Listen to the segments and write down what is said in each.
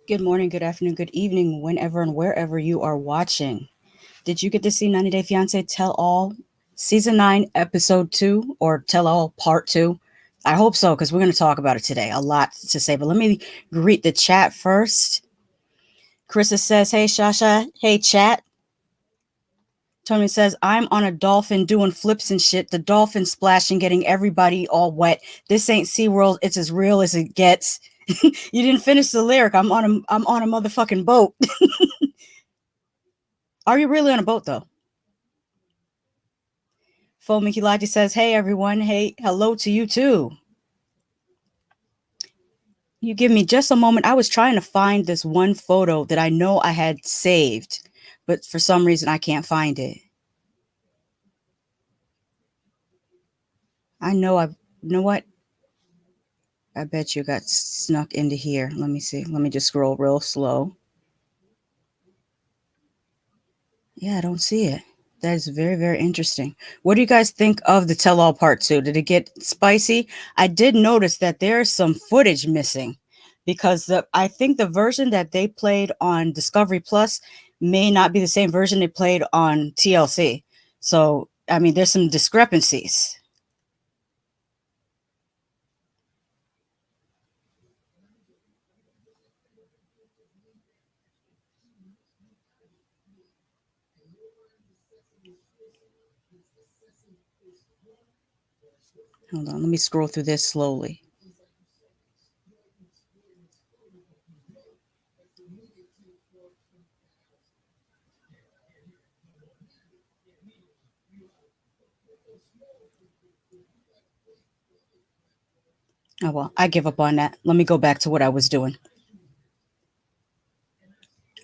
Good morning, good afternoon, good evening, whenever and wherever you are watching. Did you get to see 90 Day Fiance Tell All Season 9, Episode 2, or Tell All Part 2? I hope so, because we're going to talk about it today. A lot to say, but let me greet the chat first. Carissa says, hey, Shasha. Hey, chat. Tony says, I'm on a dolphin doing flips and shit. The dolphin splashing, getting everybody all wet. This ain't SeaWorld. It's as real as it gets. You didn't finish the lyric. I'm on a motherfucking boat. Are you really on a boat, though? Fo Mikilaji says, hey, everyone. Hey, hello to you, too. You give me just a moment. I was trying to find this one photo that I know I had saved, but for some reason, I can't find it. I know you know what? I bet you got snuck into here. Let me see. Let me just scroll real slow. Yeah, I don't see it. That is very, very interesting. What do you guys think of the Tell All Part 2? Did it get spicy? I did notice that there's some footage missing because I think the version that they played on Discovery Plus may not be the same version they played on TLC. So, I mean, there's some discrepancies. Hold on, let me scroll through this slowly. Oh, well, I give up on that. Let me go back to what I was doing.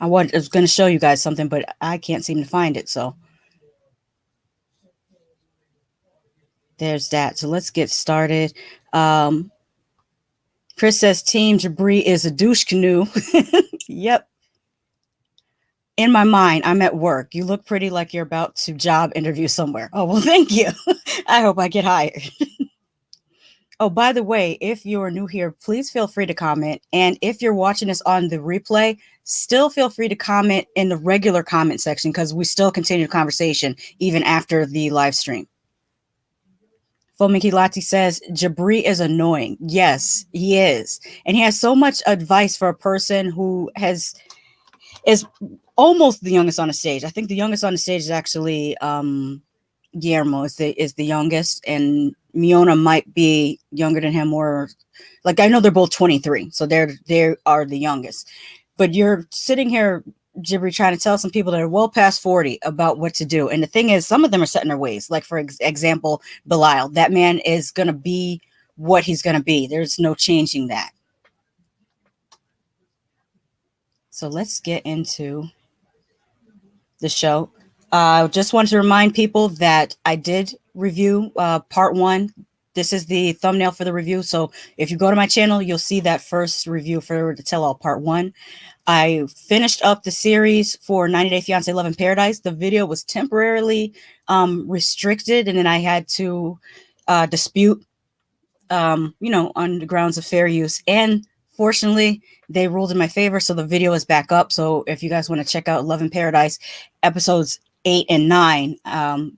I was going to show you guys something, but I can't seem to find it. So there's that. So let's get started. Chris says Team Jibri is a douche canoe. Yep. In my mind, I'm at work. You look pretty like you're about to job interview somewhere. Oh, well, thank you. I hope I get hired. Oh, by the way, if you're new here, please feel free to comment. And if you're watching this on the replay, still feel free to comment in the regular comment section because we still continue the conversation even after the live stream. Fomiki Lati says, Jibri is annoying. Yes, he is. And he has so much advice for a person who is almost the youngest on the stage. I think the youngest on the stage is actually Guillermo is the youngest, and Miona might be younger than him, or like I know they're both 23, so they are the youngest. But you're sitting here, Jibri, trying to tell some people that are well past 40 about what to do. And the thing is, some of them are set in their ways. Like, for example, Bilal. That man is going to be what he's going to be. There's no changing that. So let's get into the show. Just wanted to remind people that I did review part one. This is the thumbnail for the review. So if you go to my channel, you'll see that first review for the Tell All part one. I finished up the series for 90 Day Fiance Love in Paradise. The video was temporarily restricted, and then I had to dispute, on the grounds of fair use. And fortunately, they ruled in my favor, so the video is back up. So if you guys want to check out Love in Paradise episodes 8 and 9,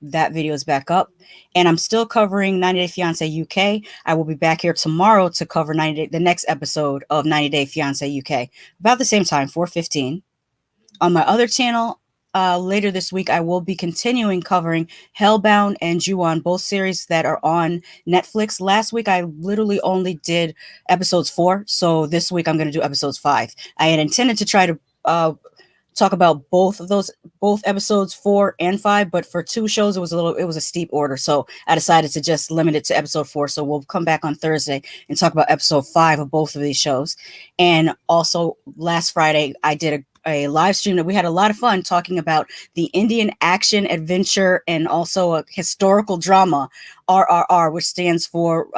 that video is back up. And I'm still covering 90 Day Fiance UK. I will be back here tomorrow to cover the next episode of 90 Day Fiance UK, about the same time, 4:15. On my other channel, later this week, I will be continuing covering Hellbound and Ju-On, both series that are on Netflix. Last week, I literally only did episodes 4, so this week I'm going to do episodes 5. I had intended to try to talk about both episodes 4 and 5, but for 2 shows it was a steep order, so I decided to just limit it to episode 4. So we'll come back on Thursday and talk about episode 5 of both of these shows. And also last Friday I did a live stream that we had a lot of fun talking about the Indian action adventure and also a historical drama, RRR, which stands for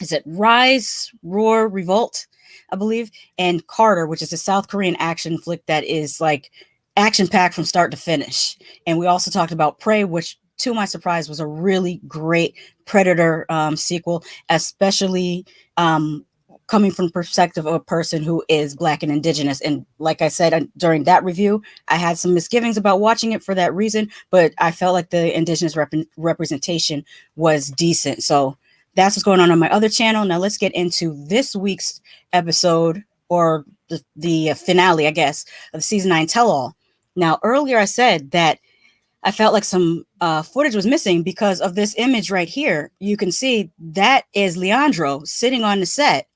is it Rise, Roar, Revolt, I believe, and Carter, which is a South Korean action flick that is like action packed from start to finish. And we also talked about Prey, which to my surprise was a really great Predator sequel, especially coming from the perspective of a person who is Black and Indigenous. And like I said during that review, I had some misgivings about watching it for that reason, but I felt like the Indigenous representation was decent. So that's what's going on my other channel. Now let's get into this week's episode, or the finale, I guess, of season 9 Tell All. Now, earlier I said that I felt like some footage was missing because of this image right here. You can see that is Leeandro sitting on the set.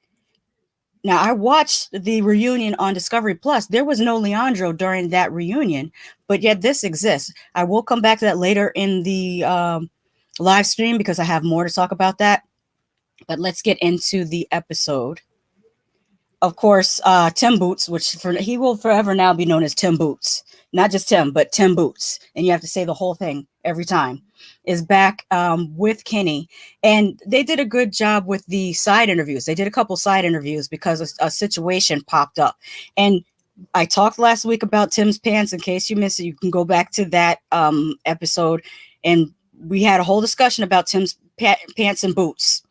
Now, I watched the reunion on Discovery Plus. There was no Leeandro during that reunion, but yet this exists. I will come back to that later in the live stream because I have more to talk about that. But let's get into the episode. Of course, Tim Boots, he will forever now be known as Tim Boots. Not just Tim, but Tim Boots. And you have to say the whole thing every time. Is back with Kenny. And they did a good job with the side interviews. They did a couple side interviews because a situation popped up. And I talked last week about Tim's pants. In case you missed it, you can go back to that episode. And we had a whole discussion about Tim's pants and boots.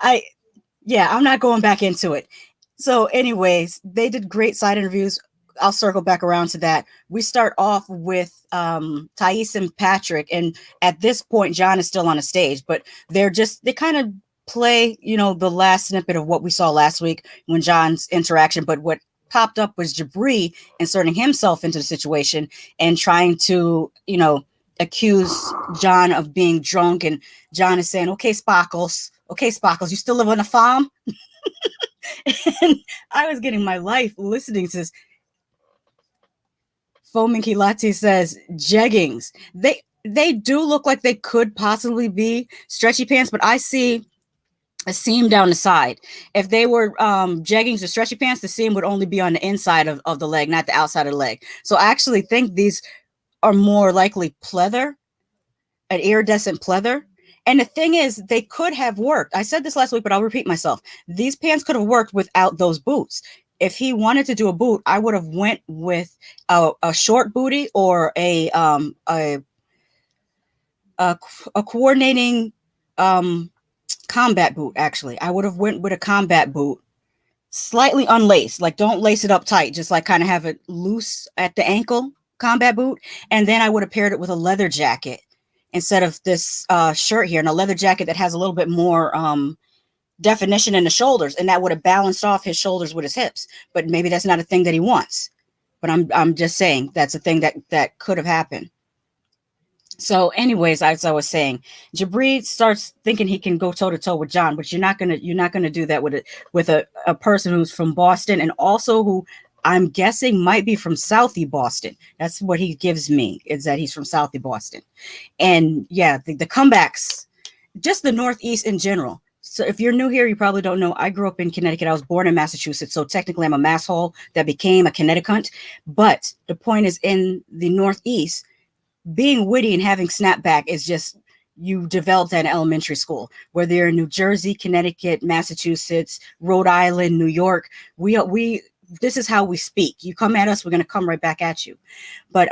I'm not going back into it. So anyways, they did great side interviews. I'll circle back around to that. We start off with Thais and Patrick, and at this point John is still on a stage, but they kind of play, the last snippet of what we saw last week when John's interaction. But what popped up was Jibri inserting himself into the situation and trying to, accuse John of being drunk, and John is saying, okay, Sparkles, you still live on a farm? And I was getting my life listening to this. Foaming Kilati says jeggings. They do look like they could possibly be stretchy pants, but I see a seam down the side. If they were jeggings or stretchy pants, the seam would only be on the inside of the leg, not the outside of the leg. So I actually think these are more likely pleather, an iridescent pleather. And the thing is, they could have worked. I said this last week, but I'll repeat myself. These pants could have worked without those boots. If he wanted to do a boot, I would have went with a short booty or a coordinating combat boot. Actually, I would have went with a combat boot, slightly unlaced. Like, don't lace it up tight, just like kind of have it loose at the ankle combat boot. And then I would have paired it with a leather jacket instead of this shirt here, and a leather jacket that has a little bit more definition in the shoulders, and that would have balanced off his shoulders with his hips. But maybe that's not a thing that he wants. But I'm just saying that's a thing that could have happened. So, anyways, as I was saying, Jibri starts thinking he can go toe to toe with John, but you're not gonna do that with a person who's from Boston and also who I'm guessing might be from Southie Boston. That's what he gives me, is that he's from Southie Boston. And yeah, the comebacks, just the Northeast in general. So if you're new here, you probably don't know. I grew up in Connecticut. I was born in Massachusetts, so technically I'm a masshole that became a Connecticut. But the point is, in the Northeast, being witty and having snapback is just, you developed at elementary school. Whether you're in New Jersey, Connecticut, Massachusetts, Rhode Island, New York, we this is how we speak. You come at us, we're gonna come right back at you. But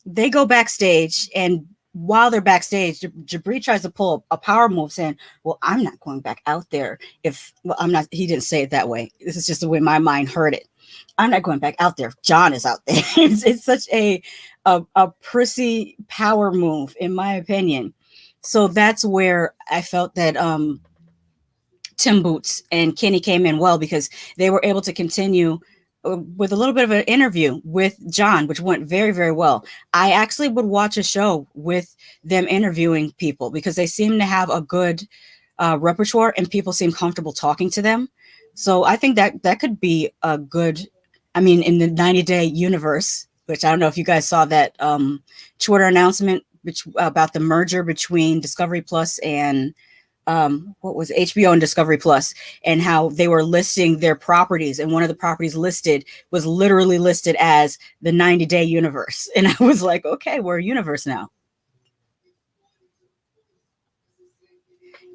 they go backstage, and while they're backstage, Jibri tries to pull a power move, saying, "Well, I'm not going back out there. If well, I'm not." He didn't say it that way. This is just the way my mind heard it. I'm not going back out there if John is out there. It's such a prissy power move, in my opinion. So that's where I felt that Tim Boots and Kenny came in well, because they were able to continue with a little bit of an interview with John, which went very, very well. I actually would watch a show with them interviewing people because they seem to have a good repertoire and people seem comfortable talking to them. So I think that could be a good, I mean, in the 90-day universe, which I don't know if you guys saw that Twitter announcement about the merger between Discovery Plus and what was HBO and Discovery Plus, and how they were listing their properties, and one of the properties listed was literally listed as the 90-day universe. And I was like, okay, we're a universe now.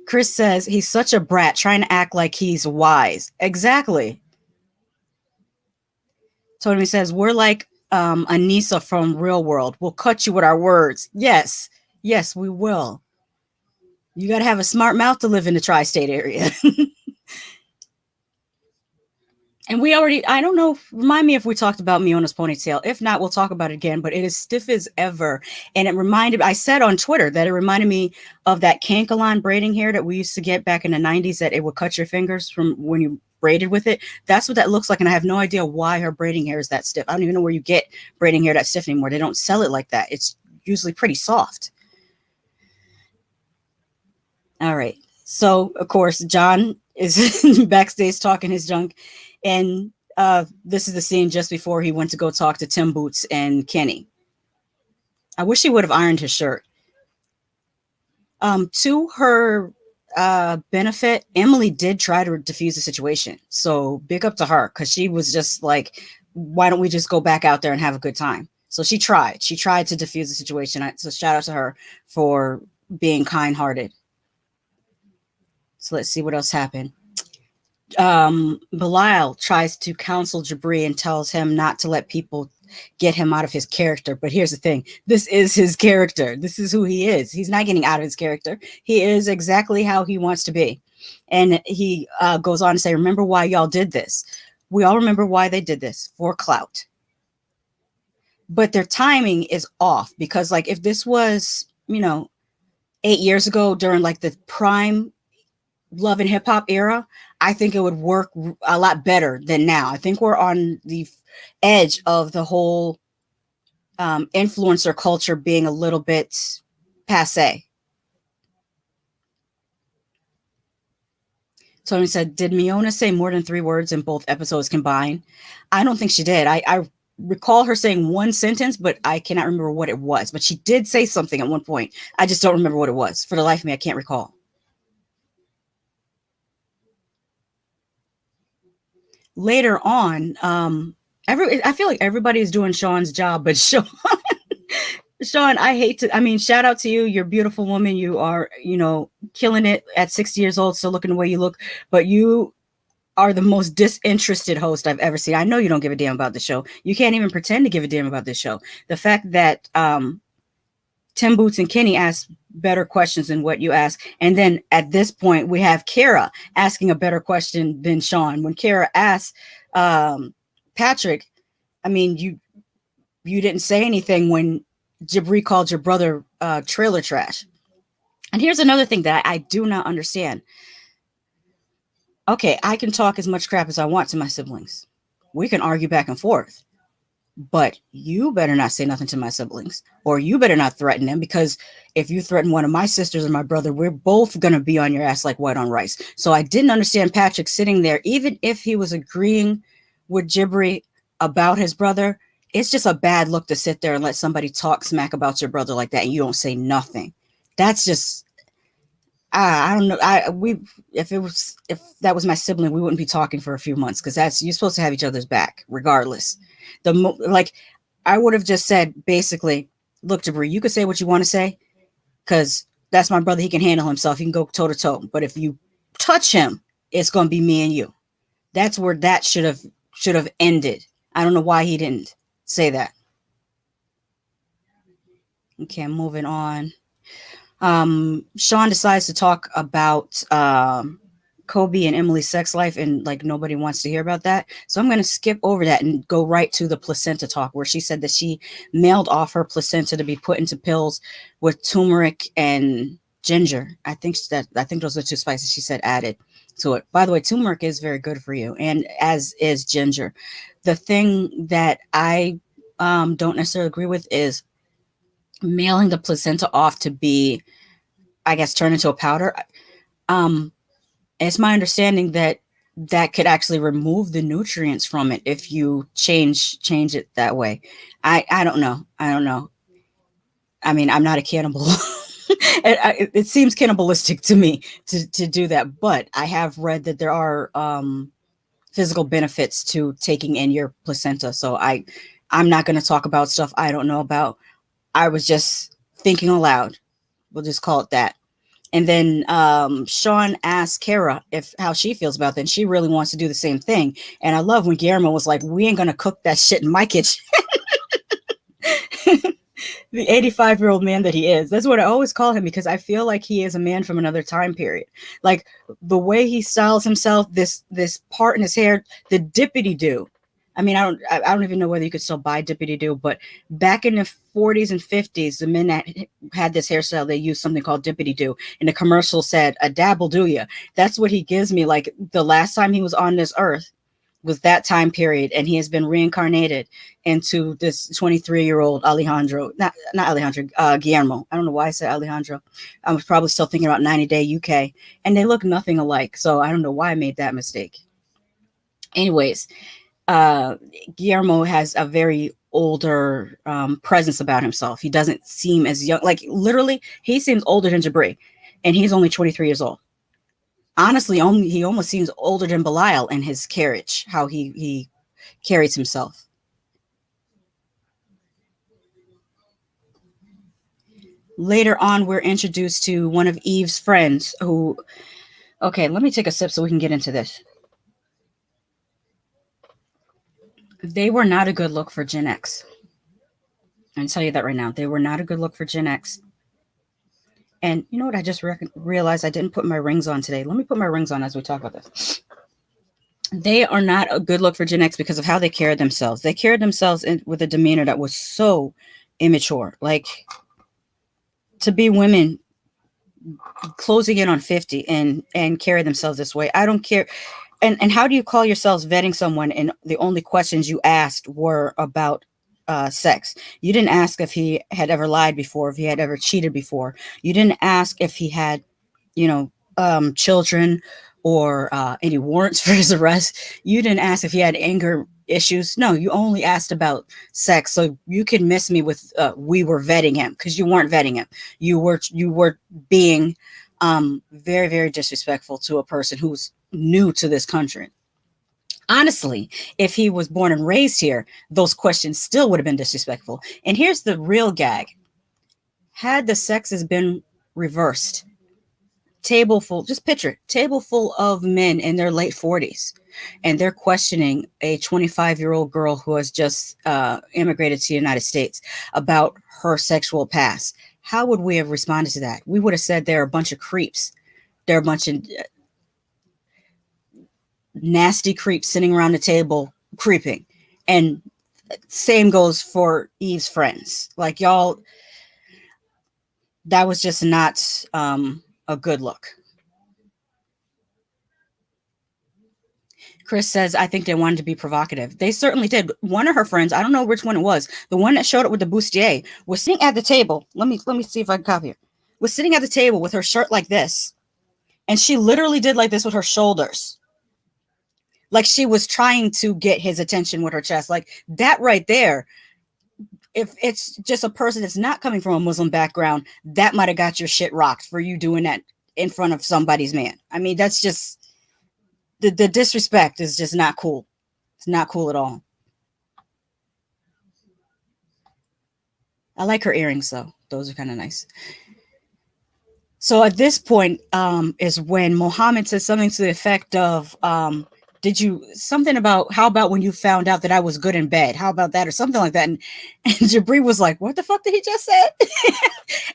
Chris says he's such a brat trying to act like he's wise. Exactly. Tony says we're like Anissa from Real World. We'll cut you with our words. Yes. Yes, we will. You got to have a smart mouth to live in the tri-state area. And we already, I don't know, remind me if we talked about Miona's ponytail. If not, we'll talk about it again, but it is stiff as ever. And it reminded, I said on Twitter that it reminded me of that cankalon braiding hair that we used to get back in the 90s, that it would cut your fingers from when you braided with it. That's what that looks like. And I have no idea why her braiding hair is that stiff. I don't even know where you get braiding hair that stiff anymore. They don't sell it like that. It's usually pretty soft. All right. So, of course, John is backstage talking his junk. And this is the scene just before he went to go talk to Tim Boots and Kenny. I wish he would have ironed his shirt. To her benefit, Emily did try to diffuse the situation. So big up to her, because she was just like, why don't we just go back out there and have a good time? So she tried. She tried to diffuse the situation. So shout out to her for being kind-hearted. So let's see what else happened. Bilal tries to counsel Jibri and tells him not to let people get him out of his character. But here's the thing. This is his character. This is who he is. He's not getting out of his character. He is exactly how he wants to be. And he goes on to say, remember why y'all did this. We all remember why they did this, for clout. But their timing is off, because like if this was, 8 years ago during like the prime love and hip hop era, I think it would work a lot better than now. I think we're on the edge of the whole influencer culture being a little bit passe. Tony said, did Miona say more than 3 words in both episodes combined? I don't think she did. I recall her saying one sentence, but I cannot remember what it was. But she did say something at one point. I just don't remember what it was. For the life of me, I can't recall. Later on, I feel like everybody is doing Sean's job, but Sean, I hate to, I mean, shout out to you. You're a beautiful woman. You are, killing it at 60 years old, still looking the way you look, but you are the most disinterested host I've ever seen. I know you don't give a damn about the show. You can't even pretend to give a damn about this show. The fact that Tim Boots and Kenny ask better questions than what you ask. And then at this point, we have Kara asking a better question than Sean. When Kara asks Patrick, I mean, you didn't say anything when Jibri called your brother trailer trash. And here's another thing that I do not understand. Okay, I can talk as much crap as I want to my siblings. We can argue back and forth. but you better not say nothing to my siblings, or you better not threaten them, because if you threaten one of my sisters or my brother, we're both going to be on your ass like white on rice. So I didn't understand Patrick sitting there, even if he was agreeing with Jibri about his brother. It's just a bad look to sit there and let somebody talk smack about your brother like that and you don't say nothing. That's just, I don't know. If that was my sibling, we wouldn't be talking for a few months, because that's, you're supposed to have each other's back regardless. Like, I would have just said basically, look, Jabri, you could say what you want to say, because that's my brother. He can handle himself. He can go toe to toe. But if you touch him, it's gonna be me and you. That's where that should have ended. I don't know why he didn't say that. Okay, I'm moving on. Sean decides to talk about Kobe and Emily's sex life, and like nobody wants to hear about that. So I'm going to skip over that and go right to the placenta talk, where she said that she mailed off her placenta to be put into pills with turmeric and ginger. I think those are two spices she said added to it. By the way, turmeric is very good for you, and as is ginger. The thing that I don't necessarily agree with is mailing the placenta off to be, I guess, turned into a powder. Um, it's my understanding that that could actually remove the nutrients from it if you change it that way. I don't know. I don't know. I mean, I'm not a cannibal. It seems cannibalistic to me to do that, but I have read that there are physical benefits to taking in your placenta. So I'm not going to talk about stuff I don't know about. I was just thinking aloud. We'll just call it that. And then Sean asked Kara if how she feels about that. And she really wants to do the same thing. And I love when Guillermo was like, "We ain't gonna cook that shit in my kitchen." The 85-year-old man that he is. That's what I always call him, because I feel like he is a man from another time period. Like the way he styles himself, this part in his hair, the dippity do. I mean, I don't even know whether you could still buy dippity do, but back in the 40s and 50s, the men that had this hairstyle, they used something called dippity do, and the commercial said, "A dab will do ya." That's what he gives me. Like the last time he was on this earth was that time period, and he has been reincarnated into this 23-year-old Alejandro, not Alejandro, Guillermo. I don't know why I said Alejandro. I was probably still thinking about 90 Day UK, and they look nothing alike. So I don't know why I made that mistake. Anyways, uh, Guillermo has a very older presence about himself. He doesn't seem as young. Like literally, he seems older than Jabri, and he's only 23 years old. Honestly, only he almost seems older than Bilal in his carriage, how he carries himself. Later on, we're introduced to one of Eve's friends who, okay, let me take a sip so we can get into this. They were not a good look for Gen X. I can tell you that right now. They were not a good look for Gen X. And you know what? I just realized I didn't put my rings on today. Let me put my rings on as we talk about this. They are not a good look for Gen X because of how they carried themselves. They carried themselves with a demeanor that was so immature. Like, to be women closing in on 50 and carry themselves this way, I don't care. And how do you call yourselves vetting someone and the only questions you asked were about sex? You didn't ask if he had ever lied before, if he had ever cheated before. You didn't ask if he had, you know, children, or any warrants for his arrest. You didn't ask if he had anger issues. No, you only asked about sex. So you can miss me with we were vetting him, because you weren't vetting him. You were being very, very disrespectful to a person who's new to this country. Honestly, if he was born and raised here, those questions still would have been disrespectful. And here's the real gag: had the sexes been reversed, table full, just picture it, table full of men in their late 40s, and they're questioning a 25-year-old girl who has just immigrated to the United States about her sexual past, how would we have responded to that? We would have said they're a bunch of creeps. They're a bunch of nasty creeps sitting around the table creeping. And same goes for Eve's friends. Like, y'all, that was just not a good look. Chris says, I think they wanted to be provocative. They certainly did. One of her friends, I don't know which one it was, the one that showed up with the bustier, was sitting at the table. Let me see if I can copy it. Was sitting at the table with her shirt like this. And she literally did like this with her shoulders. Like she was trying to get his attention with her chest. Like that right there. If it's just a person that's not coming from a Muslim background, that might have got your shit rocked for you doing that in front of somebody's man. I mean, that's just the disrespect is just not cool. It's not cool at all. I like her earrings though. Those are kind of nice. So at this point is when Mohamed says something to the effect of, did you something about how about when you found out that I was good in bed? How about that or something like that? And Jibri was like, what the fuck did he just say?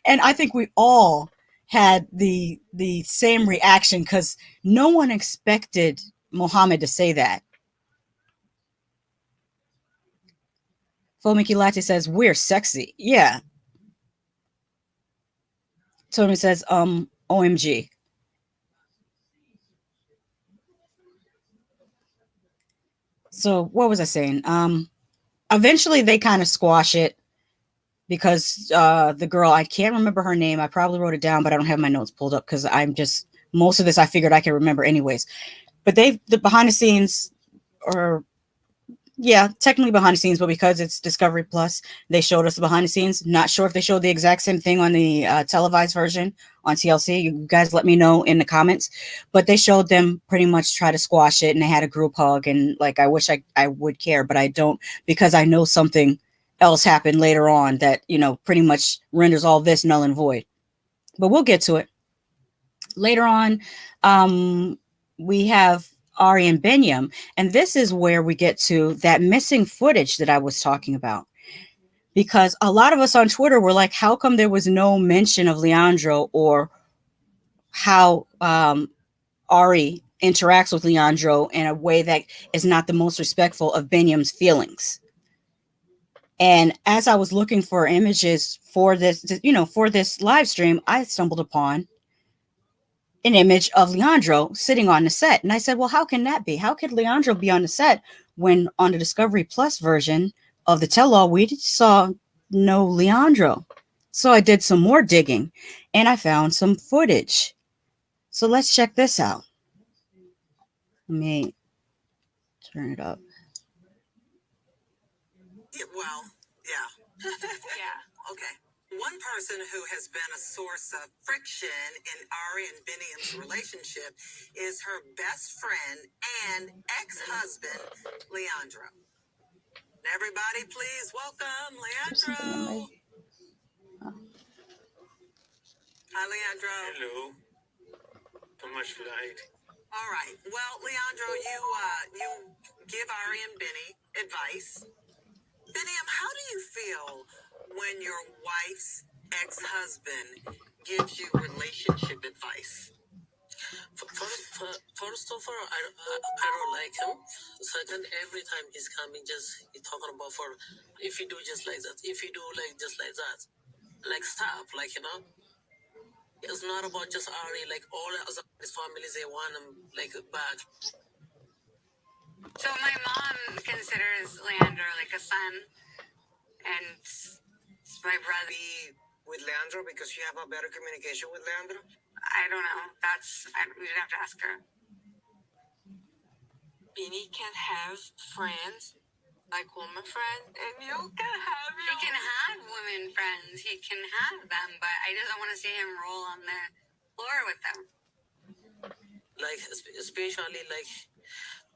And I think we all had the same reaction because no one expected Mohamed to say that. Fomiki Latte says, we're sexy. Yeah. Tony says, OMG. So what was I saying? Eventually they kind of squash it because the girl, I can't remember her name. I probably wrote it down, but I don't have my notes pulled up because I'm just, most of this I figured I could remember anyways. But the behind the scenes, or yeah, technically behind the scenes, but because it's Discovery Plus, they showed us the behind the scenes. Not sure if they showed the exact same thing on the televised version on TLC. You guys let me know in the comments. But they showed them pretty much try to squash it, and they had a group hug. And like, I wish I would care, but I don't, because I know something else happened later on that, you know, pretty much renders all this null and void. But we'll get to it later on. We have Ari and Benyam, and this is where we get to that missing footage that I was talking about, because a lot of us on Twitter were like, how come there was no mention of Leeandro or how Ari interacts with Leeandro in a way that is not the most respectful of Benyam's feelings? And as I was looking for images for this, you know, for this live stream, I stumbled upon an image of Leeandro sitting on the set. And I said, well, how can that be? How could Leeandro be on the set when on the Discovery Plus version of the Tell All, we saw no Leeandro? So I did some more digging and I found some footage. So let's check this out. Let me turn it up. Well, yeah. Yeah. Okay. One person who has been a source of friction in Ari and Biniam's relationship is her best friend and ex-husband, Leeandro. Everybody, please welcome Leeandro. Hi, Leeandro. Hello. How much light? All right. Well, Leeandro, you give Ari and Bini advice. Biniam, how do you feel when your wife's ex-husband gives you relationship advice? First of all, I don't like him. Second, every time he's coming, he's talking about if you do just like that, if you do like just like that, like stop, like, you know. It's not about just Ari, like all other families, they want him like back. So my mom considers Leeandro like a son, and my brother. Be with Leeandro because you have a better communication with Leeandro? I don't know. We'd have to ask her. Bini can have friends, like woman friends, and you can have. He can have women friends. He can have them, but I just don't want to see him roll on the floor with them. Like especially like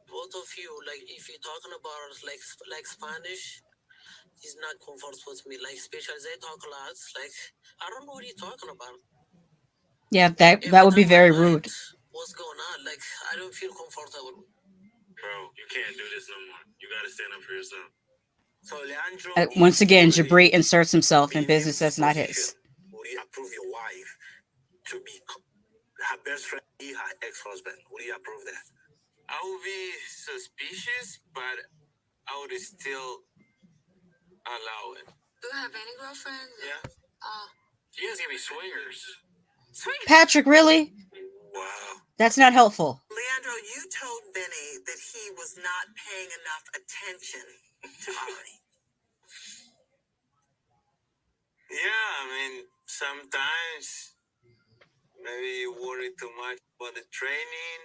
both of you, like if you're talking about like Spanish, he's not comfortable with me. Like especially they talk a lot. Like I don't know what you're talking about. Yeah, that would be very rude. What's going on? Like I don't feel comfortable. Bro, you can't do this no more. You gotta stand up for yourself. So Leeandro, once again, Jibri inserts himself in business that's not his. Would you approve your wife to be her best friend, her ex-husband? Would you approve that? I would be suspicious, but I would still allow it. Do you have any girlfriend? Yeah. You guys can be swingers. Patrick, really? Wow. That's not helpful. Leeandro, you told Bini that he was not paying enough attention to Ari. Yeah, I mean, sometimes maybe you worry too much about the training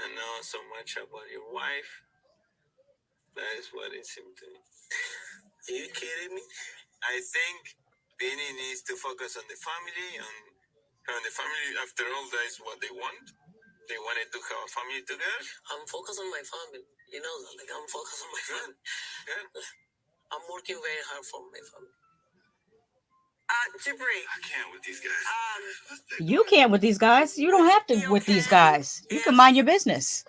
and not so much about your wife. That is what it seemed to me. Are you kidding me? I think Bini needs to focus on the family, on the family. After all, that is what they want. They wanted to have a family together. I'm focused on my family. You know that. Like, I'm focused on my family. Good. I'm working very hard for my family. Jibri. I can't with these guys. You can't with these guys. You don't have to with these guys. You can mind your business.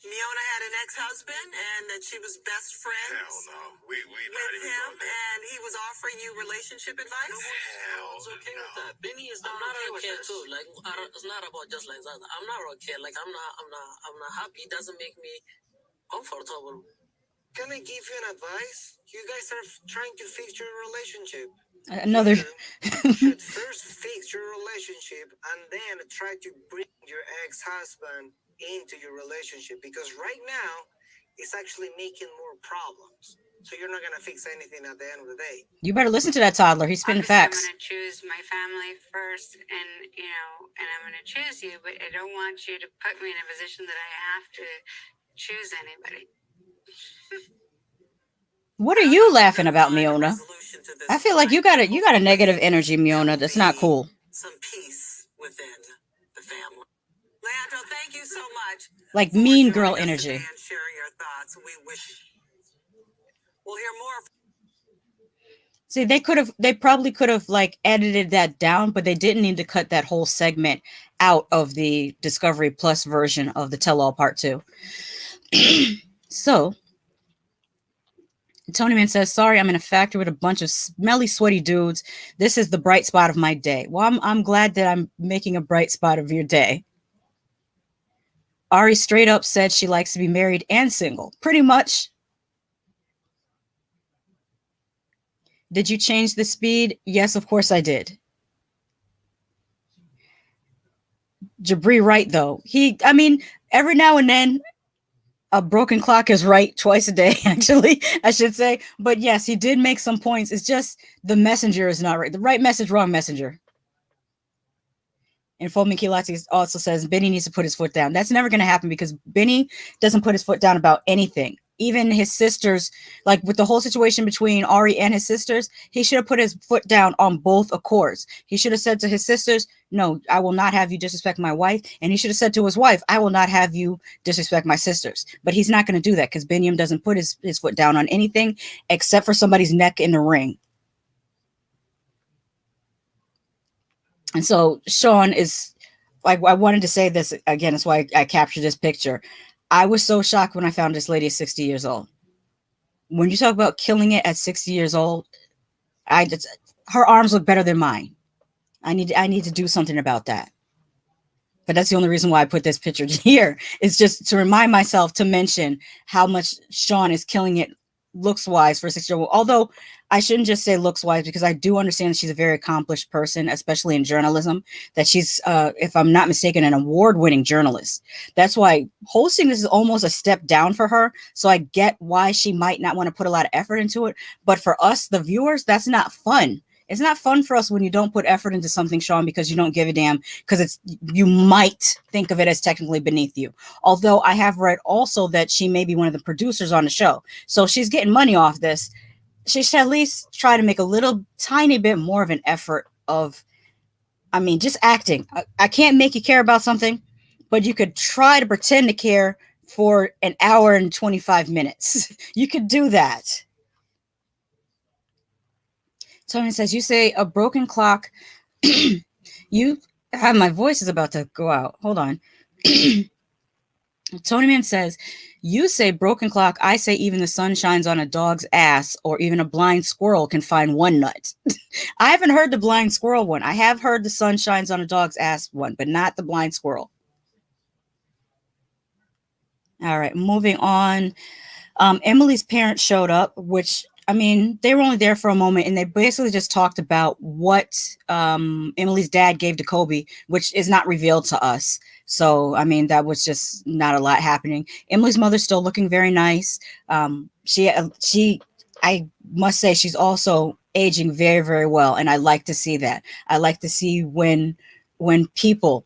Miona had an ex-husband and that she was best friends. Hell no. We with not even him, going there. and he was offering you relationship advice. It's okay with that. Bini is not okay too. Like, it's not about just like that. I'm not okay. Like, I'm not happy. It doesn't make me comfortable. Can I give you an advice? You guys are trying to fix your relationship. Another. You should first fix your relationship and then try to bring your ex-husband into your relationship, because right now it's actually making more problems. So you're not gonna fix anything at the end of the day. You better listen to that toddler. He's spitting facts. I'm going to choose my family first, and and I'm going to choose you, but I don't want you to put me in a position that I have to choose anybody. What are you laughing about, Miona? I feel like you got a negative energy, Miona. That's not cool. Some peace within the family. Leeandro, thank you so much. Like mean girl energy. And sharing your thoughts. We wish we'll hear more. See, they probably could have like edited that down, but they didn't need to cut that whole segment out of the Discovery Plus version of the Tell All Part 2. So, Tony Man says, sorry, I'm in a factory with a bunch of smelly, sweaty dudes. This is the bright spot of my day. Well, I'm glad that I'm making a bright spot of your day. Ari straight up said she likes to be married and single. Pretty much. Did you change the speed? Yes, of course I did. Jibri right, though. Every now and then, a broken clock is right twice a day, actually, I should say. But yes, he did make some points. It's just the messenger is not right. The right message, wrong messenger. And Fomi Kilati also says Bini needs to put his foot down. That's never going to happen because Bini doesn't put his foot down about anything. Even his sisters, like with the whole situation between Ari and his sisters, he should have put his foot down on both accords. He should have said to his sisters, no, I will not have you disrespect my wife. And he should have said to his wife, I will not have you disrespect my sisters. But he's not going to do that because Biniam doesn't put his foot down on anything except for somebody's neck in the ring. And so Sean is, like, I wanted to say this again. That's why I captured this picture. I was so shocked when I found this lady is 60 years old. When you talk about killing it at 60 years old, her arms look better than mine. I need to do something about that. But that's the only reason why I put this picture here. It's just to remind myself to mention how much Sean is killing it looks-wise for a 60-year-old. Although I shouldn't just say looks-wise, because I do understand that she's a very accomplished person, especially in journalism, that she's, if I'm not mistaken, an award-winning journalist. That's why hosting this is almost a step down for her. So I get why she might not want to put a lot of effort into it. But for us, the viewers, that's not fun. It's not fun for us when you don't put effort into something, Sean, because you don't give a damn, because you might think of it as technically beneath you. Although I have read also that she may be one of the producers on the show. So she's getting money off this. She should at least try to make a little tiny bit more of an effort of, just acting. I can't make you care about something, but you could try to pretend to care for an hour and 25 minutes. You could do that. Tony says, you say a broken clock. My voice is about to go out. Hold on. Tony Man says, you say broken clock. I say even the sun shines on a dog's ass, or even a blind squirrel can find one nut. I haven't heard the blind squirrel one. I have heard the sun shines on a dog's ass one, but not the blind squirrel. All right, moving on. Emily's parents showed up, which I mean, they were only there for a moment, and they basically just talked about what Emily's dad gave to Kobe, which is not revealed to us. So, I mean, that was just not a lot happening. Emily's mother's still looking very nice. I must say, she's also aging very, very well, and I like to see that. I like to see when people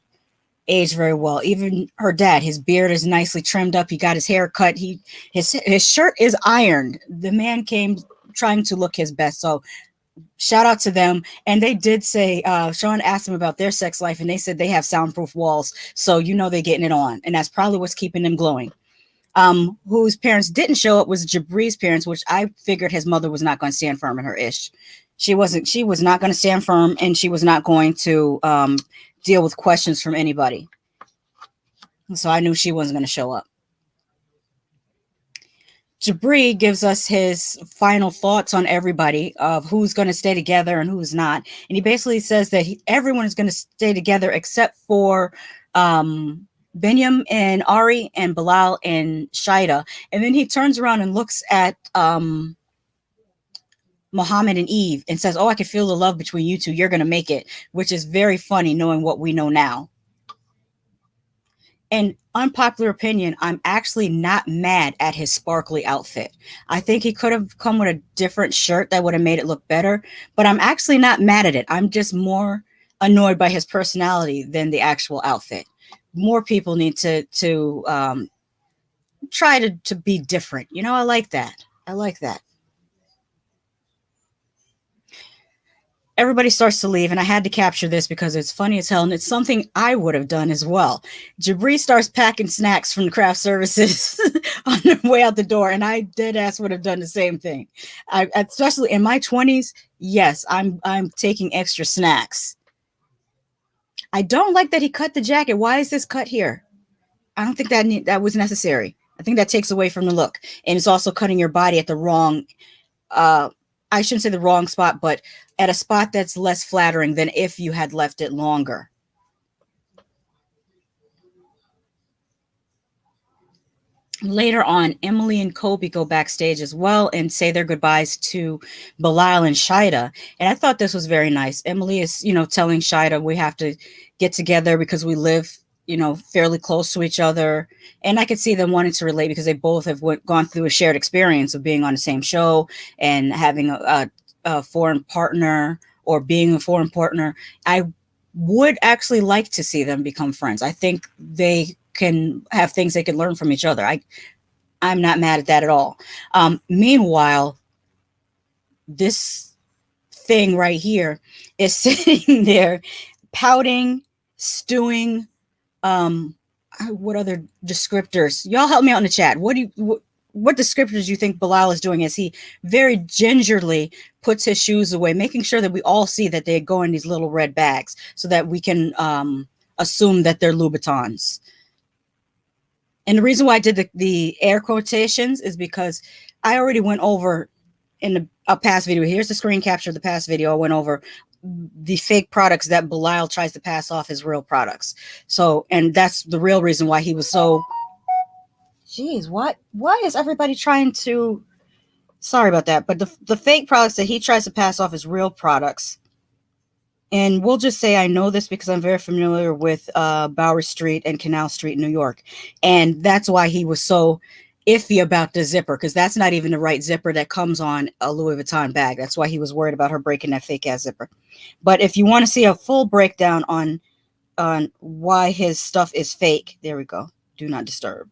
age very well. Even her dad, his beard is nicely trimmed up. He got his hair cut. His shirt is ironed. The man came trying to look his best. So shout out to them. And they did say, Sean asked them about their sex life, and they said they have soundproof walls. So they're getting it on, and that's probably what's keeping them glowing. Whose parents didn't show up was Jibri's parents, which I figured his mother was not going to stand firm in her ish. She wasn't. She was not going to stand firm, and she was not going to deal with questions from anybody. So I knew she wasn't going to show up. Jibri gives us his final thoughts on everybody of who's going to stay together and who's not. And he basically says that everyone is going to stay together except for Binyam and Ari and Bilal and Shaeeda. And then he turns around and looks at Mohamed and Yves and says, "Oh, I can feel the love between you two. You're going to make it," which is very funny knowing what we know now. And unpopular opinion, I'm actually not mad at his sparkly outfit. I think he could have come with a different shirt that would have made it look better, but I'm actually not mad at it. I'm just more annoyed by his personality than the actual outfit. More people need to try to be different. I like that. I like that. Everybody starts to leave, and I had to capture this because it's funny as hell, and it's something I would have done as well. Jibri starts packing snacks from the craft services on the way out the door, and I dead ass would have done the same thing. Especially in my 20s, yes, I'm taking extra snacks. I don't like that he cut the jacket. Why is this cut here? I don't think that was necessary. I think that takes away from the look, and it's also cutting your body at the wrong. I shouldn't say the wrong spot, but at a spot that's less flattering than if you had left it longer. Later on, Emily and Kobe go backstage as well and say their goodbyes to Bilal and Shaeeda. And I thought this was very nice. Emily is, telling Shaeeda we have to get together because we live, fairly close to each other. And I could see them wanting to relate because they both have gone through a shared experience of being on the same show and having a foreign partner or being a foreign partner. I would actually like to see them become friends. I think they can have things they can learn from each other. I'm not mad at that at all. Meanwhile, this thing right here is sitting there pouting, stewing. What other descriptors? Y'all help me out in the chat. What descriptors do you think Bilal is doing as he very gingerly puts his shoes away, making sure that we all see that they go in these little red bags so that we can assume that they're Louboutins. And the reason why I did the air quotations is because I already went over in a past video. Here's the screen capture of the past video. I went over the fake products that Bilal tries to pass off as real products. So, and that's the real reason why he was so... Jeez, why is everybody trying to... Sorry about that. But the fake products that he tries to pass off as real products... And we'll just say I know this because I'm very familiar with Bowery Street and Canal Street in New York. And that's why he was so iffy about the zipper, because that's not even the right zipper that comes on a Louis Vuitton bag. That's why he was worried about her breaking that fake ass zipper. But if you want to see a full breakdown on why his stuff is fake, there we go. Do not disturb.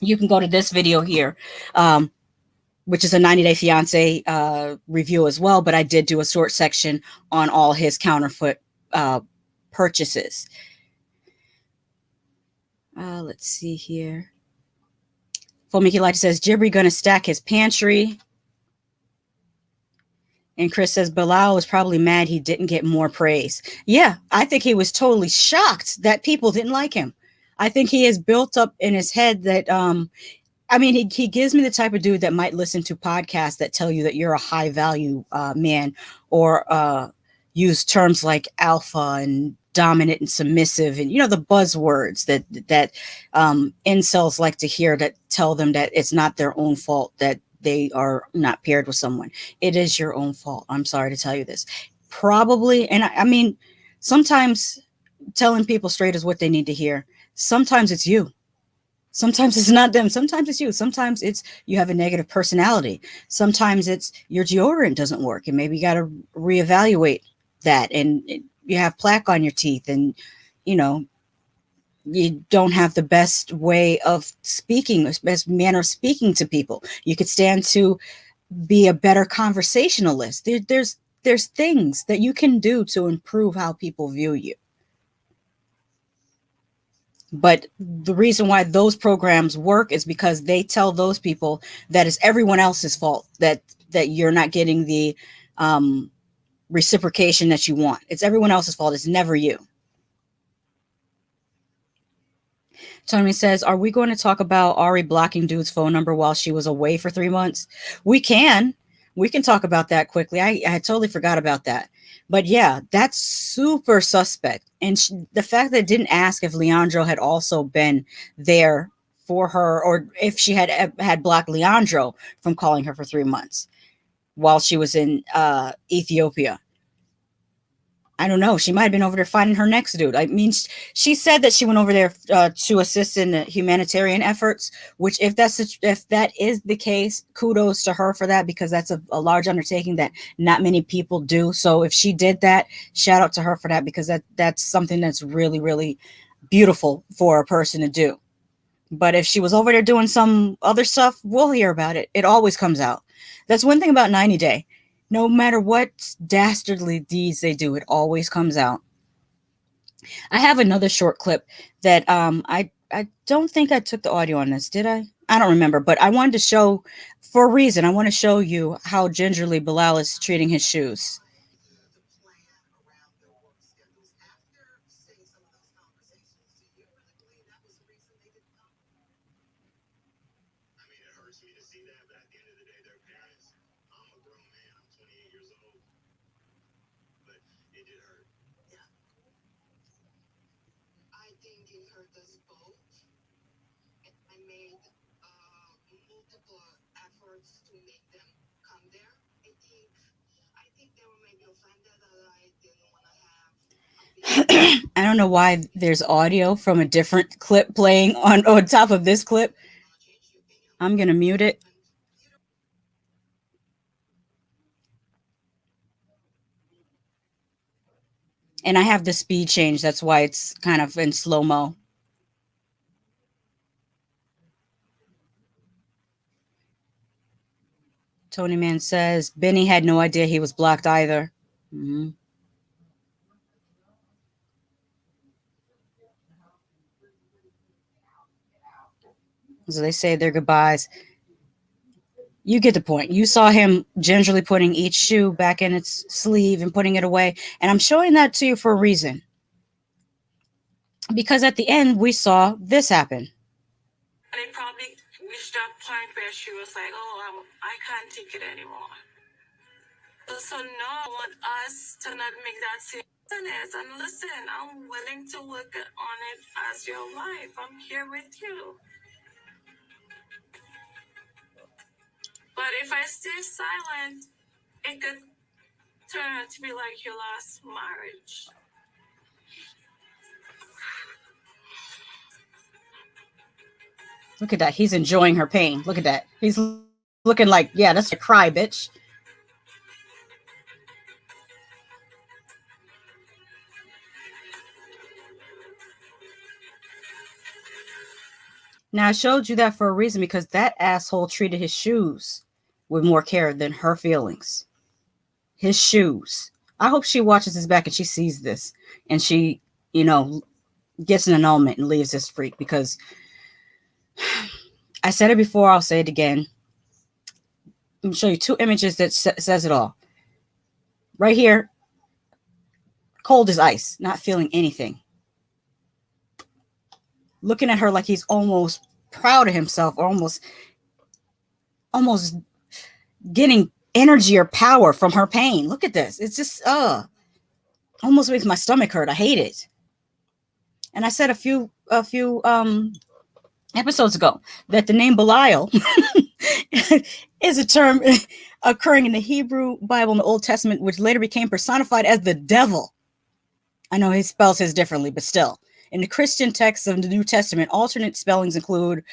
You can go to this video here. Which is a 90-Day Fiance review as well, but I did do a short section on all his counterfeit purchases. Let's see here. Mickey Light says, Jibri gonna stack his pantry. And Chris says, Bilal was probably mad he didn't get more praise. Yeah, I think he was totally shocked that people didn't like him. I think he has built up in his head that... I mean, he gives me the type of dude that might listen to podcasts that tell you that you're a high value man, or use terms like alpha and dominant and submissive, and the buzzwords that incels like to hear that tell them that it's not their own fault that they are not paired with someone. It is your own fault. I'm sorry to tell you this. Probably, and I mean, sometimes telling people straight is what they need to hear. Sometimes it's you. Sometimes it's not them. Sometimes it's you. Sometimes it's you have a negative personality. Sometimes it's your deodorant doesn't work, and maybe you got to reevaluate that. And you have plaque on your teeth, and you know you don't have the best way of speaking, best manner of speaking to people. You could stand to be a better conversationalist. There's things that you can do to improve how people view you. But the reason why those programs work is because they tell those people that it's everyone else's fault that you're not getting the um, reciprocation that you want. It's everyone else's fault. It's never you. Tony says, "Are we going to talk about Ari blocking dude's phone number while she was away for 3 months?" We can. We can talk about that quickly. I totally forgot about that. But yeah, that's super suspect. And the fact that it didn't ask if Leandro had also been there for her, or if she had blocked Leandro from calling her for 3 months while she was in Ethiopia. I don't know. She might have been over there finding her next dude. I mean, she said that she went over there to assist in the humanitarian efforts. Which, if that is the case, kudos to her for that, because that's a large undertaking that not many people do. So if she did that, shout out to her for that, because that's something that's really really beautiful for a person to do. But if she was over there doing some other stuff, we'll hear about it. It always comes out. That's one thing about 90 Day. No matter what dastardly deeds they do, it always comes out. I have another short clip that I don't think I took the audio on this, did I? I don't remember, but I wanted to show for a reason. I want to show you how gingerly Bilal is treating his shoes. I don't know why there's audio from a different clip playing on top of this clip. I'm gonna mute it. And I have the speed change. That's why it's kind of in slow mo. Tony Man says Bini had no idea he was blocked either. Mm-hmm. So they say their goodbyes. You get the point. You saw him gingerly putting each shoe back in its sleeve and putting it away. And I'm showing that to you for a reason. Because at the end, we saw this happen. And it probably reached that point where she was like, "Oh, I can't take it anymore." So now I want us to not make that serious. And listen, I'm willing to work on it as your wife. I'm here with you. But if I stay silent, it could turn out to be like your last marriage. Look at that. He's enjoying her pain. Look at that. He's looking like, yeah, that's a cry, bitch. Now, I showed you that for a reason, because that asshole treated his shoes with more care than her feelings. His shoes. I hope she watches this back and she sees this and she, you know, gets an annulment and leaves this freak, because I said it before, I'll say it again. Let me show you two images that says it all. Right here, cold as ice, not feeling anything. Looking at her like he's almost proud of himself, or almost getting energy or power from her pain. Look at this. It's just almost makes my stomach hurt. I hate it. And I said a few episodes ago that the name Belial is a term occurring in the Hebrew Bible in the Old Testament, which later became personified as the devil. I know he spells his differently, but still. In the Christian texts of the New Testament, alternate spellings include,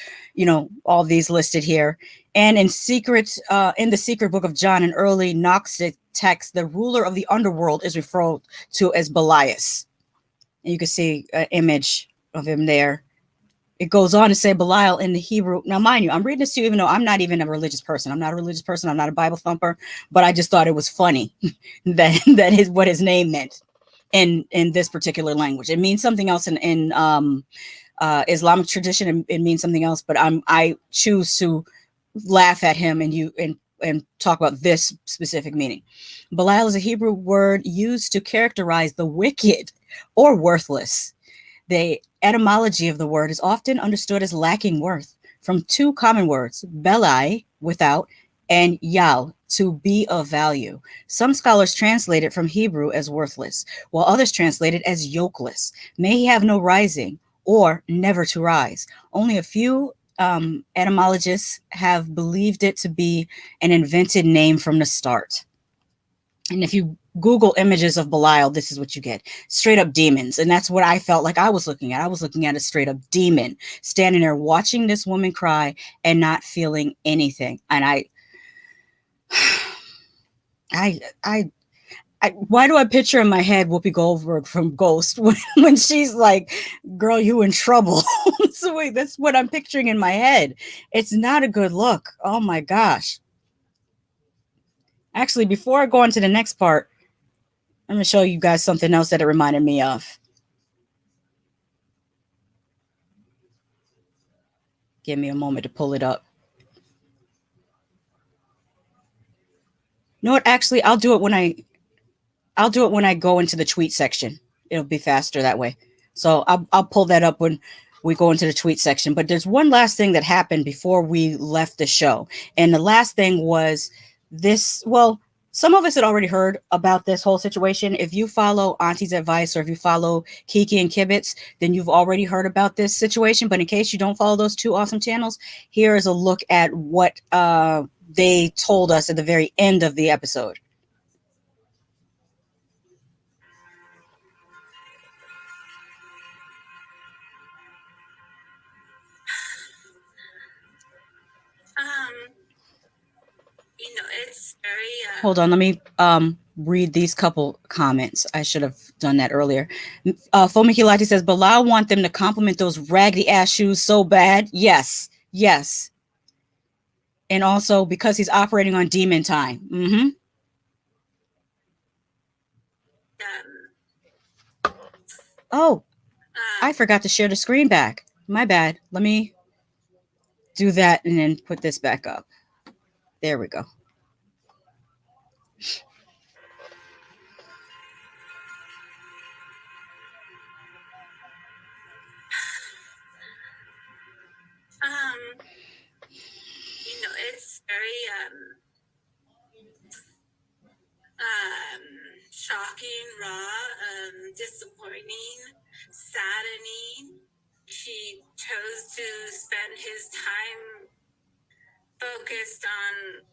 all these listed here. And in the secret book of John, an early Gnostic text, the ruler of the underworld is referred to as Belias. And you can see an image of him there. It goes on to say Belial in the Hebrew. Now, mind you, I'm reading this to you, even though I'm not even a religious person. I'm not a religious person. I'm not a Bible thumper. But I just thought it was funny that is what his name meant in this particular language. It means something else in Islamic tradition. It means something else. But I choose to laugh at him and talk about this specific meaning. Belial is a Hebrew word used to characterize the wicked or worthless. The etymology of the word is often understood as lacking worth from two common words, belai, without, and yal, to be of value. Some scholars translate it from Hebrew as worthless, while others translate it as yokeless. May he have no rising, or never to rise. Only a few etymologists have believed it to be an invented name from the start. And if you Google images of Belial, this is what you get. Straight up demons. And that's what I felt like I was looking at. I was looking at a straight up demon standing there watching this woman cry and not feeling anything. And why do I picture in my head Whoopi Goldberg from Ghost when she's like, girl, you in trouble? So that's what I'm picturing in my head. It's not a good look. Oh my gosh. Actually, before I go on to the next part, I'm going to show you guys something else that it reminded me of. Give me a moment to pull it up. You know what? Actually, I'll do it when I go into the tweet section. It'll be faster that way. So I'll pull that up when we go into the tweet section. But there's one last thing that happened before we left the show. And the last thing was this. Well, some of us had already heard about this whole situation. If you follow Auntie's Advice or if you follow Kiki and Kibitz, then you've already heard about this situation. But in case you don't follow those two awesome channels, here is a look at what they told us at the very end of the episode. It's very. Hold on, let me read these couple comments. I should have done that earlier. Fomikilati says, Bilal want them to compliment those raggedy ass shoes so bad. Yes. And also because he's operating on demon time. Mm-hmm. Oh, I forgot to share the screen back. My bad. Let me do that and then put this back up. There we go. It's very shocking, raw, disappointing, saddening. He chose to spend his time focused on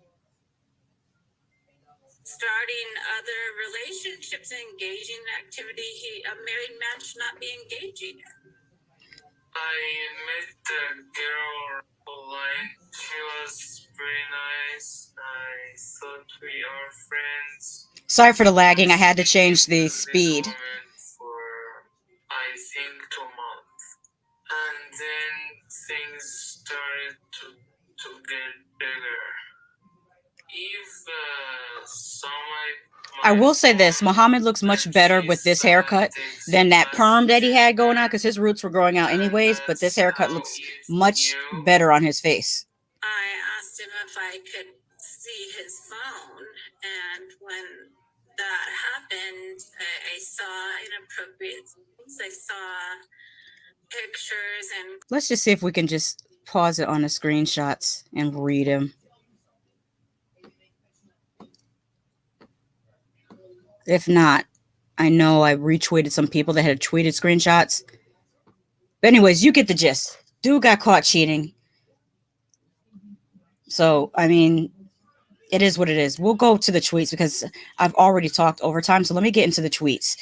starting other relationships, engaging in activity a married man should not be engaging in. I met the girl online. She was very nice. I thought we are friends. Sorry for the lagging. I had to change the speed. For, I think, 2 months. And then things started to get bigger. I will say this, Mohamed looks much better with this haircut than that perm that he had going on because his roots were growing out anyways, but this haircut looks much better on his face. I asked him if I could see his phone, and when that happened, I saw inappropriate things. I saw pictures and... Let's just see if we can just pause it on the screenshots and read them. If not, I know I retweeted some people that had tweeted screenshots. But anyways, you get the gist. Dude got caught cheating. So, I mean, it is what it is. We'll go to the tweets because I've already talked overtime. So let me get into the tweets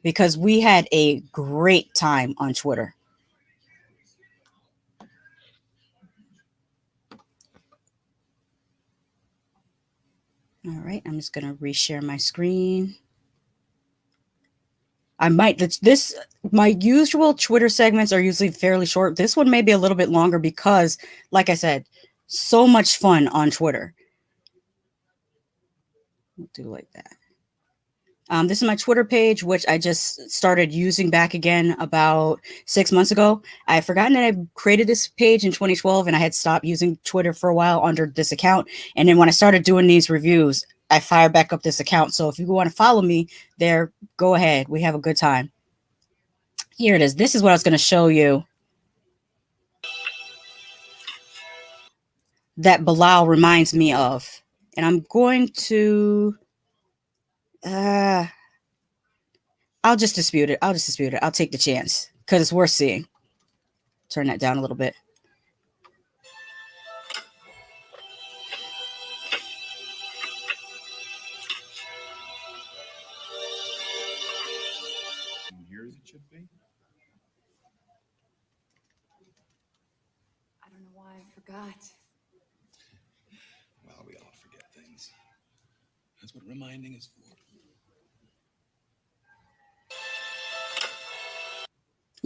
because we had a great time on Twitter. All right, I'm just going to reshare my screen. I might this my usual Twitter segments are usually fairly short. This one may be a little bit longer because, like I said, so much fun on Twitter. We'll do like that. This is my Twitter page, which I just started using back again about 6 months ago. I had forgotten that I created this page in 2012 and I had stopped using Twitter for a while under this account. And then when I started doing these reviews, I fired back up this account. So if you want to follow me there, go ahead. We have a good time. Here it is. This is what I was going to show you that Bilal reminds me of. And I'm going to I'll just dispute it. I'll take the chance because it's worth seeing. Turn that down a little bit. Years it should be. I don't know why I forgot. Well, we all forget things. That's what reminding is for.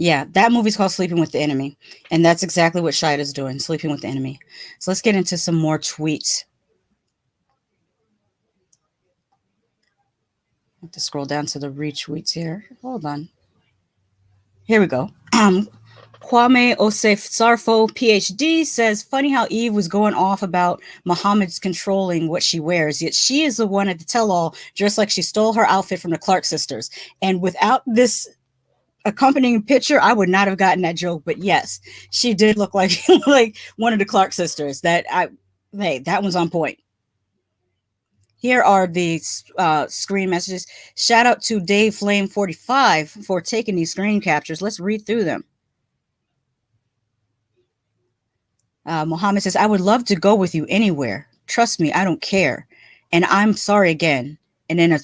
Yeah, that movie's called Sleeping with the Enemy. And that's exactly what Shaeeda's doing, sleeping with the enemy. So let's get into some more tweets. I have to scroll down to the retweets here. Hold on. Here we go. Kwame Osef Sarfo, PhD, says, funny how Yves was going off about Mohamed's controlling what she wears, yet she is the one at the tell-all, just like she stole her outfit from the Clark sisters. And without this accompanying picture, I would not have gotten that joke. But yes, she did look like like one of the Clark sisters. That one's on point. Here are the screen messages. Shout out to Dave Flame 45 for taking these screen captures. Let's read through them. Mohamed says, I would love to go with you anywhere. Trust me, I don't care. And I'm sorry again. And then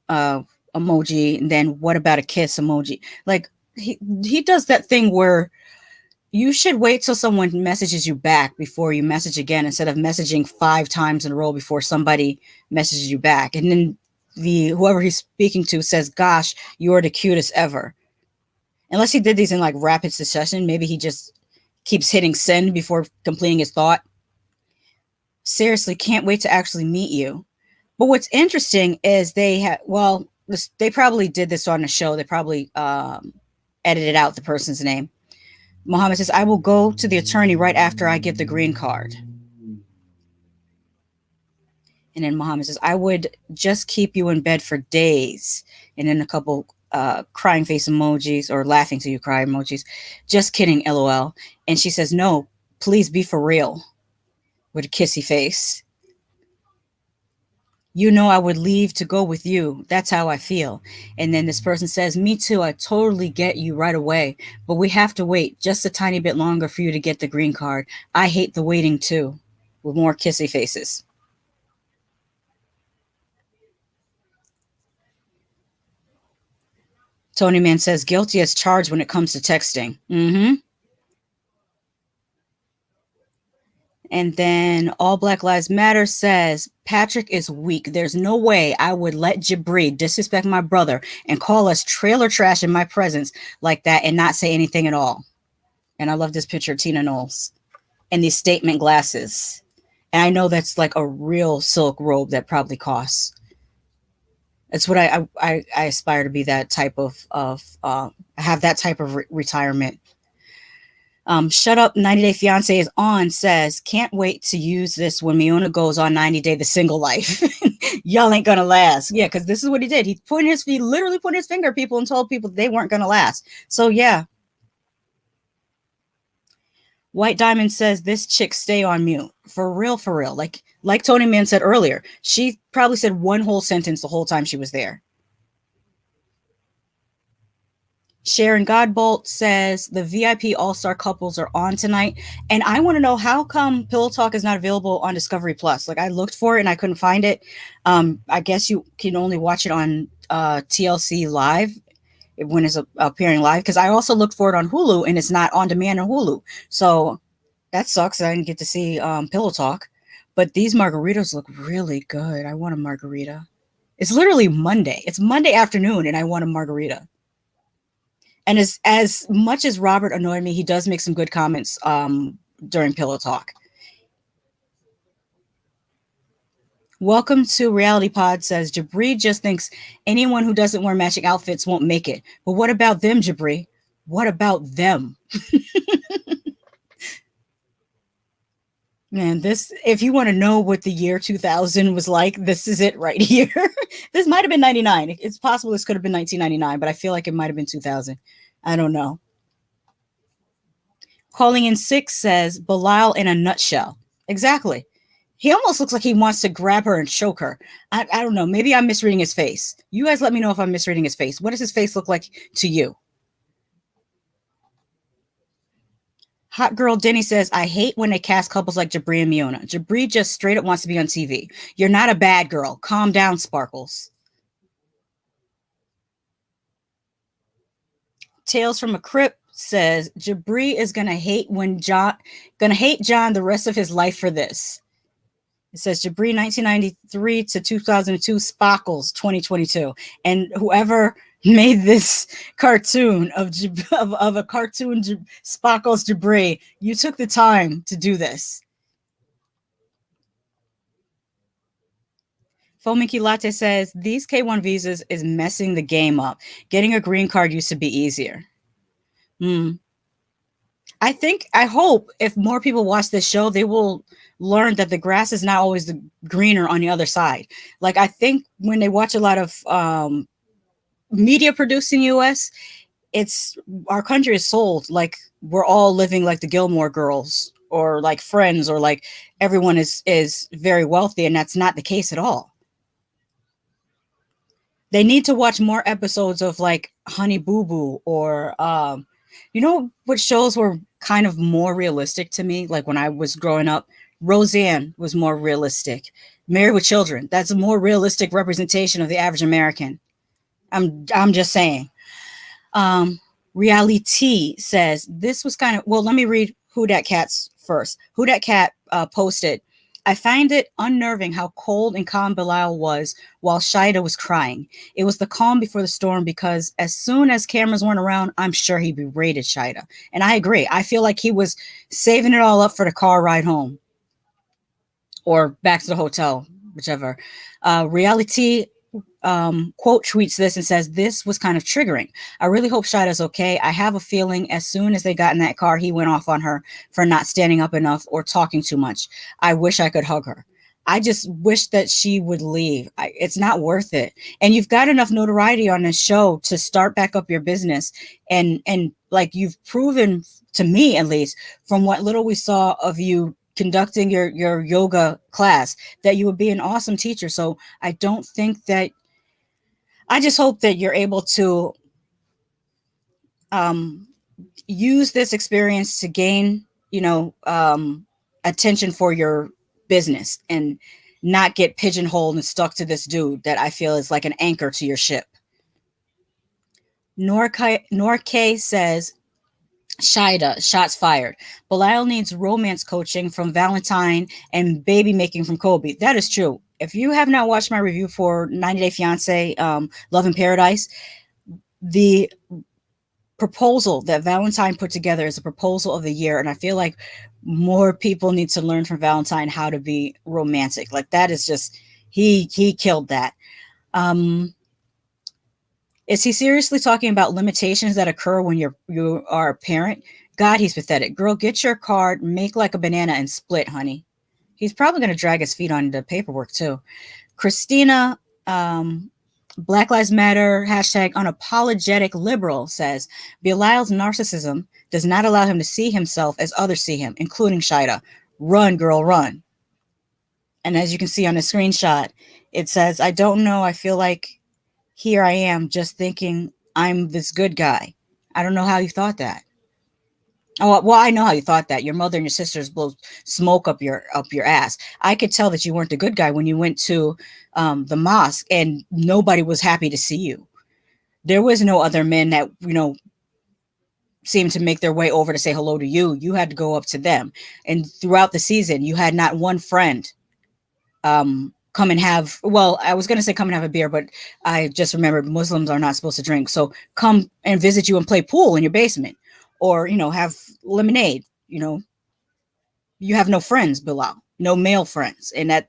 a emoji. And then what about a kiss emoji? Like he does that thing where you should wait till someone messages you back before you message again, instead of messaging 5 times in a row before somebody messages you back. And then whoever he's speaking to says, gosh, you're the cutest ever. Unless he did these in like rapid succession, maybe he just keeps hitting send before completing his thought. Seriously, can't wait to actually meet you. But what's interesting is they probably did this on a show. They probably edited out the person's name. Mohamed says, I will go to the attorney right after I get the green card. And then Mohamed says, I would just keep you in bed for days. And then a couple crying face emojis or laughing till you cry emojis. Just kidding, LOL. And she says, no, please be for real. With a kissy face. You know I would leave to go with you. That's how I feel. And then this person says, me too. I totally get you right away. But we have to wait just a tiny bit longer for you to get the green card. I hate the waiting too. With more kissy faces. Tony Man says, guilty as charged when it comes to texting. Mm-hmm. And then All Black Lives Matter says, Patrick is weak. There's no way I would let Jibri disrespect my brother and call us trailer trash in my presence like that and not say anything at all. And I love this picture of Tina Knowles and these statement glasses. And I know that's like a real silk robe that probably costs. It's what I aspire to be, that type of have that type of retirement. Shut Up 90 Day Fiance is on, says, can't wait to use this when Miona goes on 90 Day the Single Life. Y'all ain't gonna last. Yeah, because this is what he did. He literally pointed his finger at people and told people they weren't gonna last. So yeah. White Diamond says, this chick stay on mute. For real, for real. Like Tony Man said earlier, she probably said one whole sentence the whole time she was there. Sharon Godbolt says the VIP All Star couples are on tonight, and I want to know how come Pillow Talk is not available on Discovery Plus. Like I looked for it and I couldn't find it. I guess you can only watch it on TLC Live when it's appearing live. Because I also looked for it on Hulu and it's not on demand on Hulu. So that sucks. I didn't get to see Pillow Talk. But these margaritas look really good. I want a margarita. It's literally Monday. It's Monday afternoon, and I want a margarita. And as much as Robert annoyed me, he does make some good comments during Pillow Talk. Welcome to Reality Pod says Jibri just thinks anyone who doesn't wear matching outfits won't make it. But what about them, Jibri? What about them? Man, this, if you want to know what the year 2000 was like, this is it right here. This might have been 99. It's possible this could have been 1999, but I feel like it might have been 2000. I don't know. Calling in 6 says Bilal in a nutshell. Exactly. He almost looks like he wants to grab her and choke her. I don't know. Maybe I'm misreading his face. You guys let me know if I'm misreading his face. What does his face look like to you? Hot Girl Denny says, I hate when they cast couples like Jibri and Miona. Jibri just straight up wants to be on TV. You're not a bad girl. Calm down, Sparkles. Tales from a Crypt says, Jibri is gonna hate John the rest of his life for this. It says Jibri 1993 to 2002 Sparkles 2022. And whoever made this cartoon of a cartoon Sparkles Jibri, you took the time to do this. Fomiki Latte says, these K1 visas is messing the game up. Getting a green card used to be easier. I hope if more people watch this show, they will learn that the grass is not always the greener on the other side. Like, I think when they watch a lot of media produced in US, it's our country is sold like we're all living like the Gilmore Girls or like Friends or like everyone is very wealthy, and that's not the case at all. They need to watch more episodes of like Honey Boo Boo or you know what shows were kind of more realistic to me, like when I was growing up. Roseanne was more realistic. Married with Children, that's a more realistic representation of the average American. I'm just saying. Reality says this was kind of, well, let me read Who Dat Cat's first. Who Dat Cat posted, I find it unnerving how cold and calm Bilal was while Shaeeda was crying. It was the calm before the storm, because as soon as cameras weren't around, I'm sure he berated Shaeeda. And I agree. I feel like he was saving it all up for the car ride home or back to the hotel, whichever. Reality quote tweets this and says, this was kind of triggering. I really hope Shaeeda's okay. I have a feeling as soon as they got in that car, he went off on her for not standing up enough or talking too much. I wish I could hug her. I just wish that she would leave. It's not worth it. And you've got enough notoriety on this show to start back up your business. And like you've proven to me, at least from what little we saw of you conducting your yoga class, that you would be an awesome teacher. So I don't think that, I just hope that you're able to use this experience to gain, attention for your business and not get pigeonholed and stuck to this dude that I feel is like an anchor to your ship. Nork says, Shaeeda, shots fired. Bilal needs romance coaching from Valentine and baby making from Kobe. That is true. If you have not watched my review for 90 Day Fiance, Love in Paradise, the proposal that Valentine put together is a proposal of the year. And I feel like more people need to learn from Valentine how to be romantic. Like that is just, he killed that. Is he seriously talking about limitations that occur when you are a parent? God, he's pathetic. Girl, get your card, make like a banana and split, honey. He's probably going to drag his feet on the paperwork too. Christina, Black Lives Matter, #unapologetic liberal says, Bilal's narcissism does not allow him to see himself as others see him, including Shaeeda. Run, girl, run. And as you can see on the screenshot, it says, I don't know. I feel like here I am just thinking I'm this good guy. I don't know how you thought that. Oh well, I know how you thought that. Your mother and your sisters blow smoke up your ass. I could tell that you weren't the good guy when you went to the mosque and nobody was happy to see you. There was no other men that seemed to make their way over to say hello to you. You had to go up to them. And throughout the season, you had not one friend come and have, well, I was going to say come and have a beer, but I just remembered Muslims are not supposed to drink. So come and visit you and play pool in your basement or, have lemonade. You have no friends, Bilal, no male friends. And that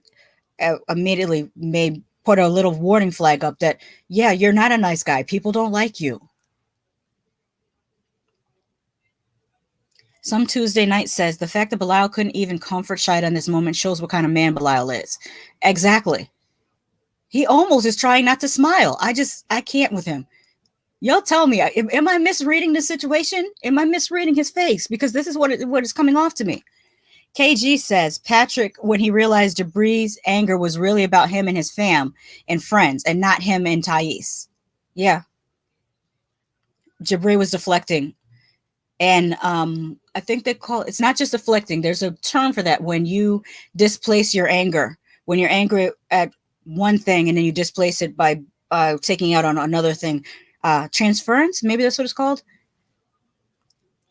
immediately made put a little warning flag up that, yeah, you're not a nice guy. People don't like you. Some Tuesday Night says the fact that Bilal couldn't even comfort Shaeeda in this moment shows what kind of man Bilal is. Exactly. He almost is trying not to smile. I can't with him. Y'all tell me, am I misreading the situation? Am I misreading his face? Because this is what is coming off to me. KG says Patrick, when he realized Jibri's anger was really about him and his fam and friends and not him and Thais. Yeah. Jibri was deflecting. And I think they call it's not just deflecting. There's a term for that when you displace your anger, when you're angry at one thing and then you displace it by taking out on another thing. Transference, maybe that's what it's called.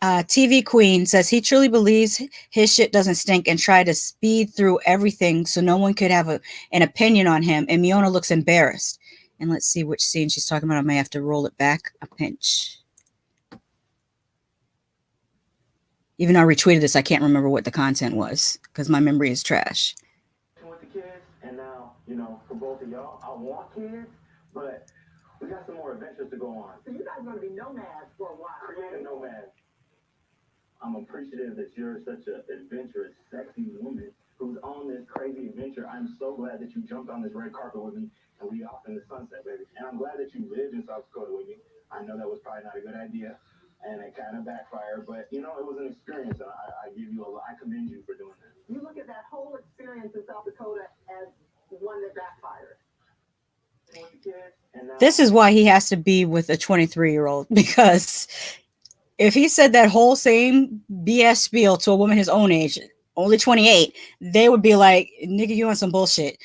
TV Queen says he truly believes his shit doesn't stink and try to speed through everything so no one could have an opinion on him. And Miona looks embarrassed. And let's see which scene she's talking about. I may have to roll it back a pinch. Even though I retweeted this, I can't remember what the content was because my memory is trash. With the kids, and now, for both of y'all, I want kids, but we got some more adventures to go on. So you guys are going to be nomads for a while. Create a nomad. I'm appreciative that you're such an adventurous, sexy woman who's on this crazy adventure. I'm so glad that you jumped on this red carpet with me and we off in the sunset, baby. And I'm glad that you lived in South Dakota with me. I know that was probably not a good idea. And it kind of backfired, but it was an experience, and I give you I commend you for doing that. You look at that whole experience in South Dakota as one that backfired. This is why he has to be with a 23-year-old, because if he said that whole same BS spiel to a woman his own age, only 28, they would be like, nigga, you on some bullshit.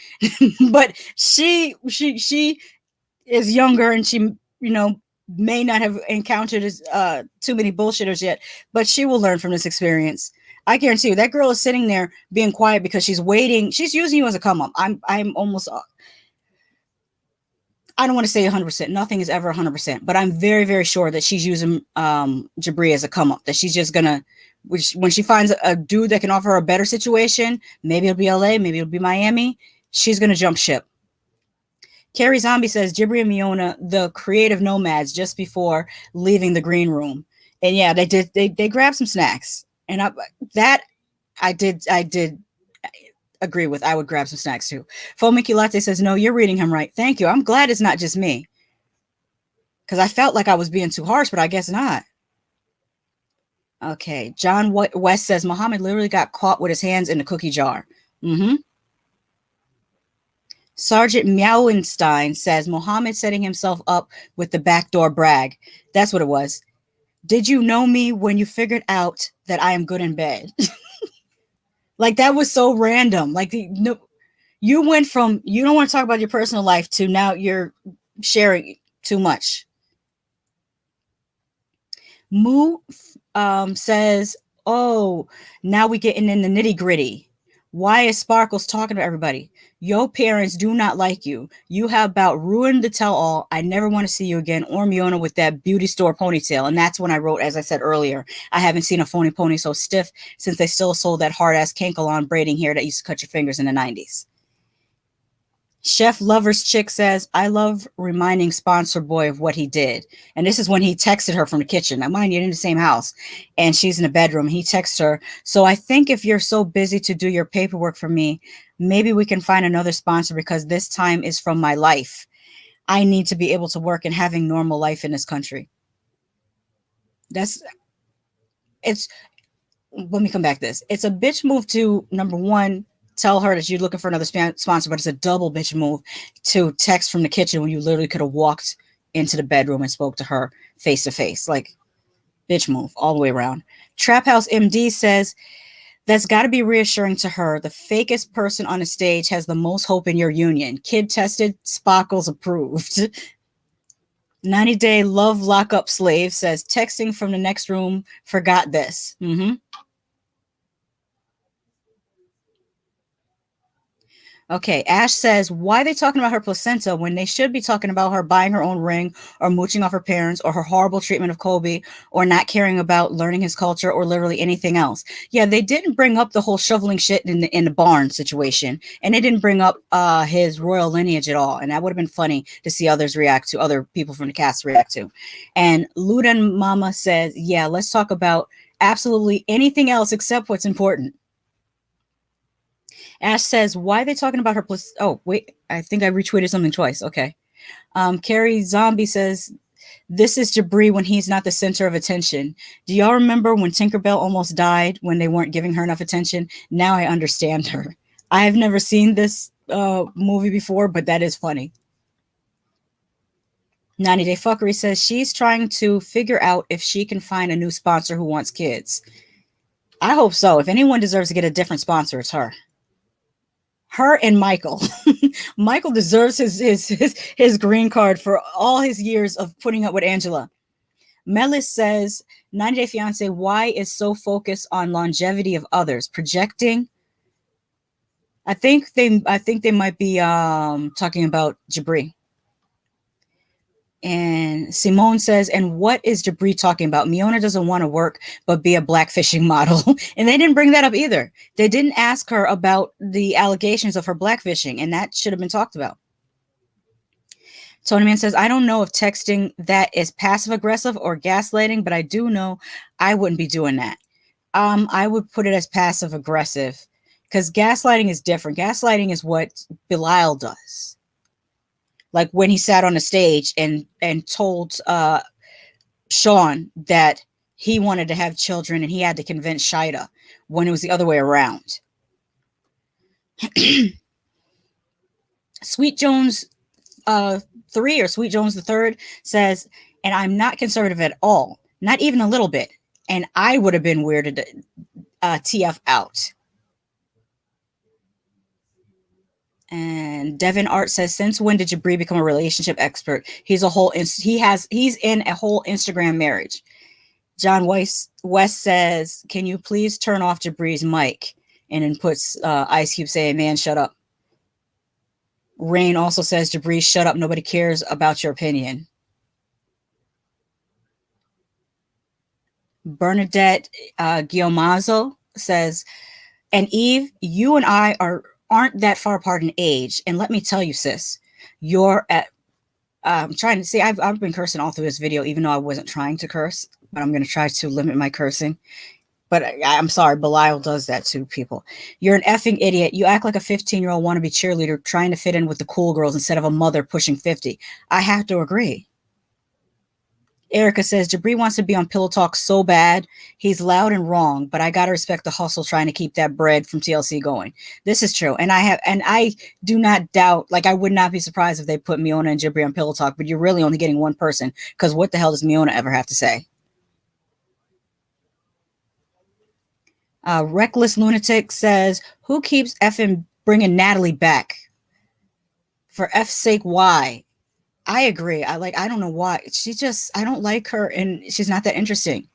But she is younger and she, may not have encountered too many bullshitters yet, but she will learn from this experience. I guarantee you that girl is sitting there being quiet because she's waiting. She's using you as a come up. I'm almost, I don't want to say 100%. Nothing is ever 100%, but I'm very, very sure that she's using Jibri as a come up, that she's just going to, when she finds a dude that can offer her a better situation, maybe it'll be LA, maybe it'll be Miami, she's going to jump ship. Carrie Zombie says Jibri and Miona, the creative nomads, just before leaving the green room. And yeah, they did. They grabbed some snacks, and I did agree with. I would grab some snacks too. Fomiki Latte says, no, you're reading him right. Thank you. I'm glad it's not just me, because I felt like I was being too harsh, but I guess not. Okay, John West says Mohamed literally got caught with his hands in the cookie jar. Mm-hmm. Sergeant Meowenstein says Mohamed setting himself up with the backdoor brag. That's what it was. Did you know me when you figured out that I am good in bed? Like, that was so random. Like, you went from, you don't want to talk about your personal life to now you're sharing too much. Moo says, oh, now we getting in the nitty gritty. Why is Sparkles talking to everybody? Your parents do not like you. You have about ruined the tell all. I never want to see you again. Or Miona with that beauty store ponytail. And that's when I wrote, as I said earlier, I haven't seen a phony pony so stiff since they still sold that hard ass Kankalon braiding hair that used to cut your fingers in the 90s. Chef Lover's Chick says, I love reminding Sponsor Boy of what he did. And this is when he texted her from the kitchen. Now, mind you, in the same house. And she's in the bedroom. He texts her. So I think if you're so busy to do your paperwork for me, maybe we can find another sponsor, because this time is from my life. I need to be able to work and having normal life in this country. Let me come back to this. It's a bitch move to, number one, tell her that you're looking for another sponsor, but it's a double bitch move to text from the kitchen when you literally could have walked into the bedroom and spoke to her face to face. Like, Bitch move all the way around. Trap House MD says, that's got to be reassuring to her. The fakest person on the stage has the most hope in your union. Kid tested, Sparkles approved. 90-day love lockup slave says, texting from the next room, forgot this. Okay, Ash says, why are they talking about her placenta when they should be talking about her buying her own ring or mooching off her parents or her horrible treatment of Kobe or not caring about learning his culture or literally anything else? Yeah, they didn't bring up the whole shoveling shit in the barn situation, and they didn't bring up his royal lineage at all, and that would have been funny to see others react to, other people from the cast react to. And Luden Mama says, yeah, let's talk about absolutely anything else except what's important. Ash says, why are they talking about her? Oh, wait, I think I retweeted something twice. Okay. Carrie Zombie says, this is Jibri when he's not the center of attention. Do y'all remember when Tinkerbell almost died when they weren't giving her enough attention? Now I understand her. I have never seen this movie before, but that is funny. 90-day Fuckery says she's trying to figure out if she can find a new sponsor who wants kids. I hope so. If anyone deserves to get a different sponsor, it's her. Her and Michael. Michael deserves his green card for all his years of putting up with Angela. Melis says, 90 Day Fiance, why is so focused on longevity of others? Projecting? I think they might be talking about Jibri. And Simone says, and what is Jibri talking about? Miona doesn't want to work, but be a blackfishing model. And they didn't bring that up either. They didn't ask her about the allegations of her blackfishing, and that should have been talked about. Tony Man says, I don't know if texting that is passive aggressive or gaslighting, but I do know I wouldn't be doing that. I would put it as passive aggressive because gaslighting is different. Gaslighting is what Bilal does. Like when he sat on the stage and told Sean that he wanted to have children and he had to convince Shaeeda when it was the other way around. Sweet Jones 3 or Sweet Jones the Third says, and I'm not conservative at all, not even a little bit. And I would have been weirded to TF out. And Devin Art says, since when did Jibri become a relationship expert? He's in a whole Instagram marriage. John West says, can you please turn off Jibri's mic? And then puts Ice Cube saying, man, shut up. Rain also says, Jibri, shut up. Nobody cares about your opinion. Bernadette Guiomazzo says, and Eve, you and I aren't that far apart in age. And let me tell you, sis, you're at, I'm trying to see, I've been cursing all through this video, even though I wasn't trying to curse, but I'm going to try to limit my cursing. But I'm sorry, Belial does that to people. You're an effing idiot. You act like a 15-year-old wannabe cheerleader trying to fit in with the cool girls instead of a mother pushing 50. I have to agree. Erica says, Jibri wants to be on Pillow Talk so bad. He's loud and wrong, but I got to respect the hustle trying to keep that bread from TLC going. This is true. And I do not doubt, like I would not be surprised if they put Miona and Jibri on Pillow Talk, but you're really only getting one person because what the hell does Miona ever have to say? Reckless Lunatic says, who keeps effing bringing Natalie back? For F's sake, why? I agree. I don't know why. I don't like her and she's not that interesting.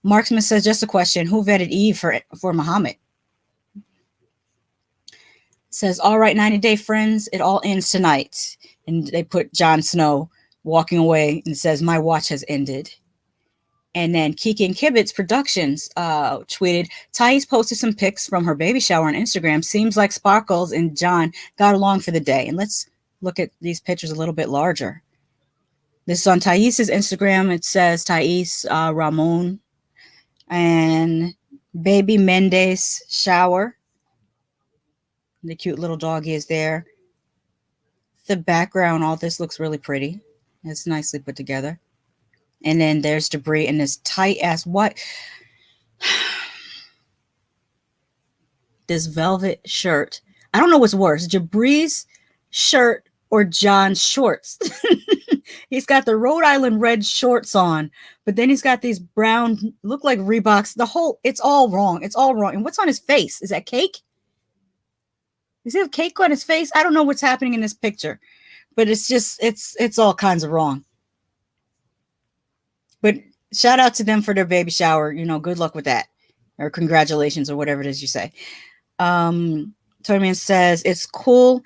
Marksman says, just a question. Who vetted Eve for Mohamed? Says, all right, 90-day friends, it all ends tonight. And they put Jon Snow walking away and says, my watch has ended. And then Kiki and Kibitz Productions tweeted, Thais posted some pics from her baby shower on Instagram. Seems like Sparkles and John got along for the day. And let's look at these pictures a little bit larger. This is on Thais's Instagram. It says Thais Ramon and baby Mendes shower. The cute little doggy is there. The background, all this looks really pretty. It's nicely put together. And then there's Jibri in this tight ass this velvet shirt. I don't know what's worse, Jibri's shirt or John's shorts. He's got the Rhode Island red shorts on, but then he's got these brown, look like Reeboks. It's all wrong. It's all wrong. And what's on his face? Is that cake? Does he have cake on his face? I don't know what's happening in this picture, but it's all kinds of wrong. But shout out to them for their baby shower. Good luck with that, or congratulations, or whatever it is you say. Tony Man says it's cool.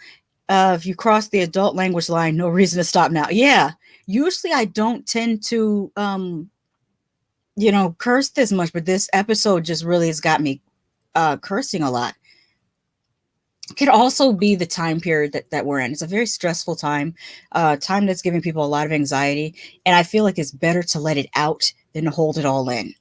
If you cross the adult language line, no reason to stop now. Yeah, usually I don't tend to curse this much, but this episode just really has got me cursing a lot. It could also be the time period that we're in. It's a very stressful time that's giving people a lot of anxiety, and I feel like it's better to let it out than to hold it all in.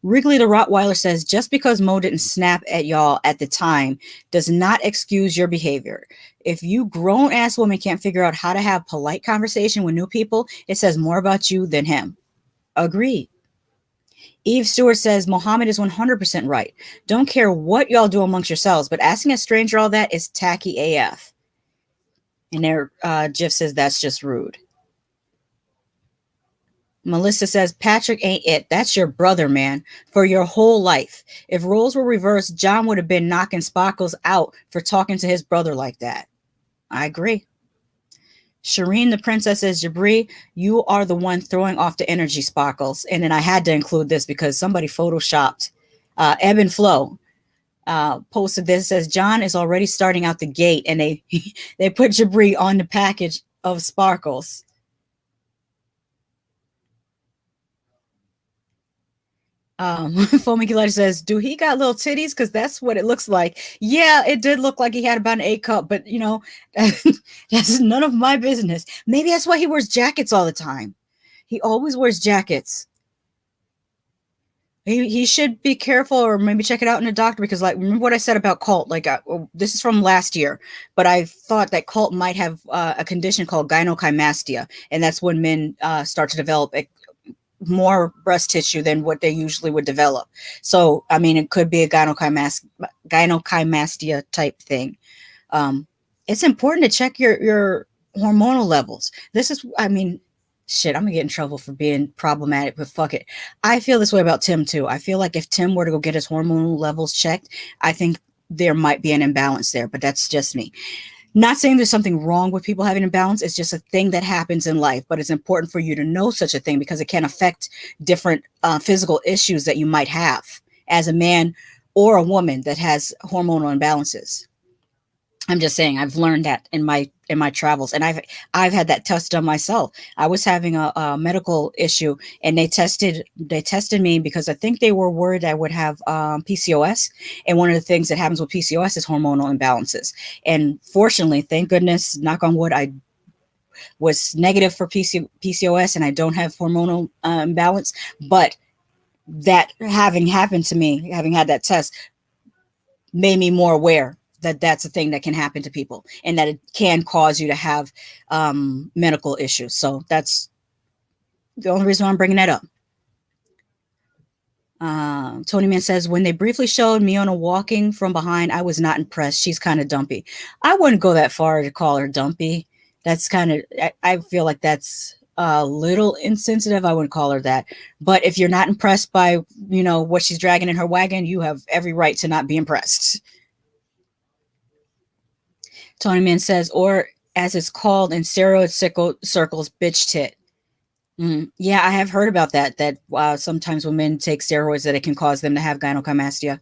Wrigley the Rottweiler says, just because Mo didn't snap at y'all at the time does not excuse your behavior. If you grown-ass women can't figure out how to have polite conversation with new people, it says more about you than him. Agreed. Yves Stewart says, Mohamed is 100% right. Don't care what y'all do amongst yourselves, but asking a stranger all that is tacky AF. And there, Jiff says, that's just rude. Melissa says, Patrick ain't it. That's your brother, man, for your whole life. If roles were reversed, John would have been knocking Sparkles out for talking to his brother like that. I agree. Shireen the Princess says, Jibri, you are the one throwing off the energy, Sparkles. And then I had to include this because somebody photoshopped Ebb and Flow. Posted this, says John is already starting out the gate, and they put Jibri on the package of Sparkles. Foamy Lighter says, do he got little titties? Because that's what it looks like. Yeah, it did look like he had about an A cup, but that's none of my business. Maybe that's why he wears jackets all the time. He always wears jackets. He should be careful, or maybe check it out in a doctor, because remember what I said about Colt? This is from last year, but I thought that Colt might have a condition called gynecomastia, and that's when men start to develop more breast tissue than what they usually would develop. So, it could be a gynecomastia type thing. It's important to check your hormonal levels. This is, shit, I'm gonna get in trouble for being problematic, but fuck it. I feel this way about Tim too. I feel like if Tim were to go get his hormonal levels checked, I think there might be an imbalance there, but that's just me. Not saying there's something wrong with people having imbalance. It's just a thing that happens in life, but it's important for you to know such a thing because it can affect different physical issues that you might have as a man or a woman that has hormonal imbalances. I'm just saying, I've learned that in my travels, and I've had that test done myself. I was having a medical issue, and they tested me because I think they were worried I would have PCOS. And one of the things that happens with PCOS is hormonal imbalances. And fortunately, thank goodness, knock on wood, I was negative for PCOS, and I don't have hormonal imbalance. But that having happened to me, having had that test, made me more aware that that's a thing that can happen to people, and that it can cause you to have medical issues. So that's the only reason I'm bringing that up. Tony Man says, when they briefly showed Miona walking from behind, I was not impressed. She's kind of dumpy. I wouldn't go that far to call her dumpy. That's kind of, I feel like that's a little insensitive. I wouldn't call her that. But if you're not impressed by, what she's dragging in her wagon, you have every right to not be impressed. Tony Man says, or as it's called in steroid circles, bitch tit. Yeah, I have heard about that sometimes when men take steroids that it can cause them to have gynecomastia.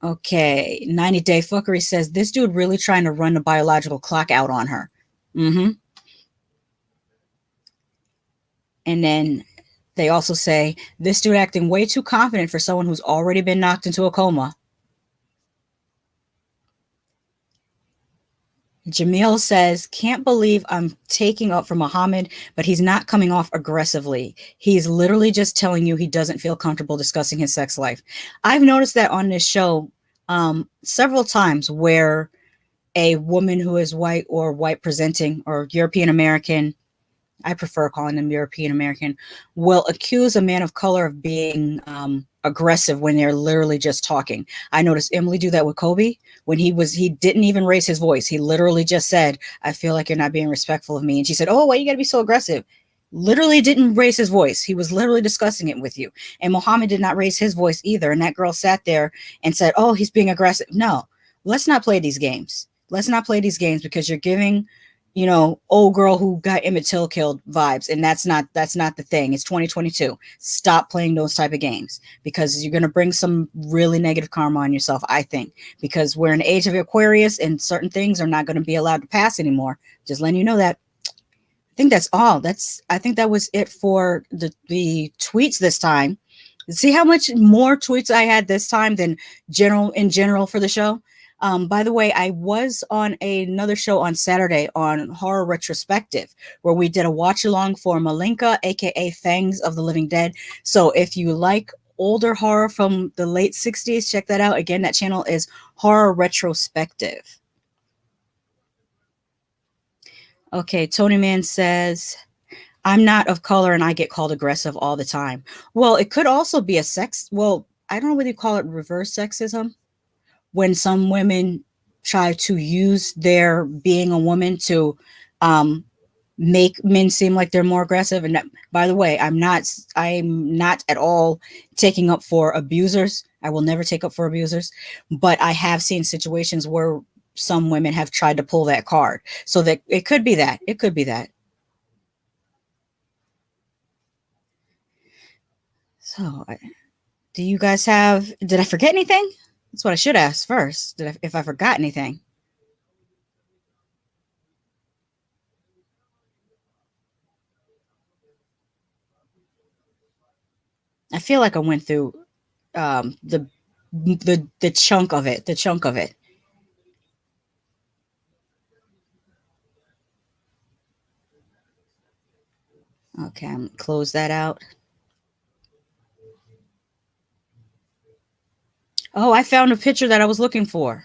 Okay, 90 Day Fuckery says, this dude really trying to run the biological clock out on her. And then they also say, this dude acting way too confident for someone who's already been knocked into a coma. Jamil says, can't believe I'm taking up for Mohamed, but he's not coming off aggressively. He's literally just telling you he doesn't feel comfortable discussing his sex life. I've noticed that on this show several times where a woman who is white or white presenting or European American, I prefer calling them European American, will accuse a man of color of being aggressive when they're literally just talking. I noticed Emily do that with Kobe when he didn't even raise his voice. He literally just said, "I feel like you're not being respectful of me." And she said, "Oh, why you got to be so aggressive?" Literally didn't raise his voice. He was literally discussing it with you. And Mohamed did not raise his voice either. And that girl sat there and said, "Oh, he's being aggressive." No, let's not play these games. Let's not play these games because you're giving, old girl who got Emmett Till killed vibes, and that's not the thing. It's 2022. Stop playing those type of games because you're gonna bring some really negative karma on yourself. I think because we're in the age of Aquarius, and certain things are not going to be allowed to pass anymore. Just letting you know that. I think that's all. I think that was it for the tweets this time. See how much more tweets I had this time than general for the show. By the way, I was on another show on Saturday on Horror Retrospective, where we did a watch along for Malinka, aka Fangs of the Living Dead. So if you like older horror from the late 60s, check that out. Again, that channel is Horror Retrospective. Okay, Tony Man says, "I'm not of color and I get called aggressive all the time." Well, it could also be I don't know whether you call it reverse sexism, when some women try to use their being a woman to um, make men seem like they're more aggressive. And that, by the way, I'm not at all taking up for abusers. I will never take up for abusers, but I have seen situations where some women have tried to pull that card. So that it could be that. It could be that. So, do you guys did I forget anything? That's what I should ask first. If I forgot anything. I feel like I went through the chunk of it. The chunk of it. Okay, I'm close that out. Oh, I found a picture that I was looking for.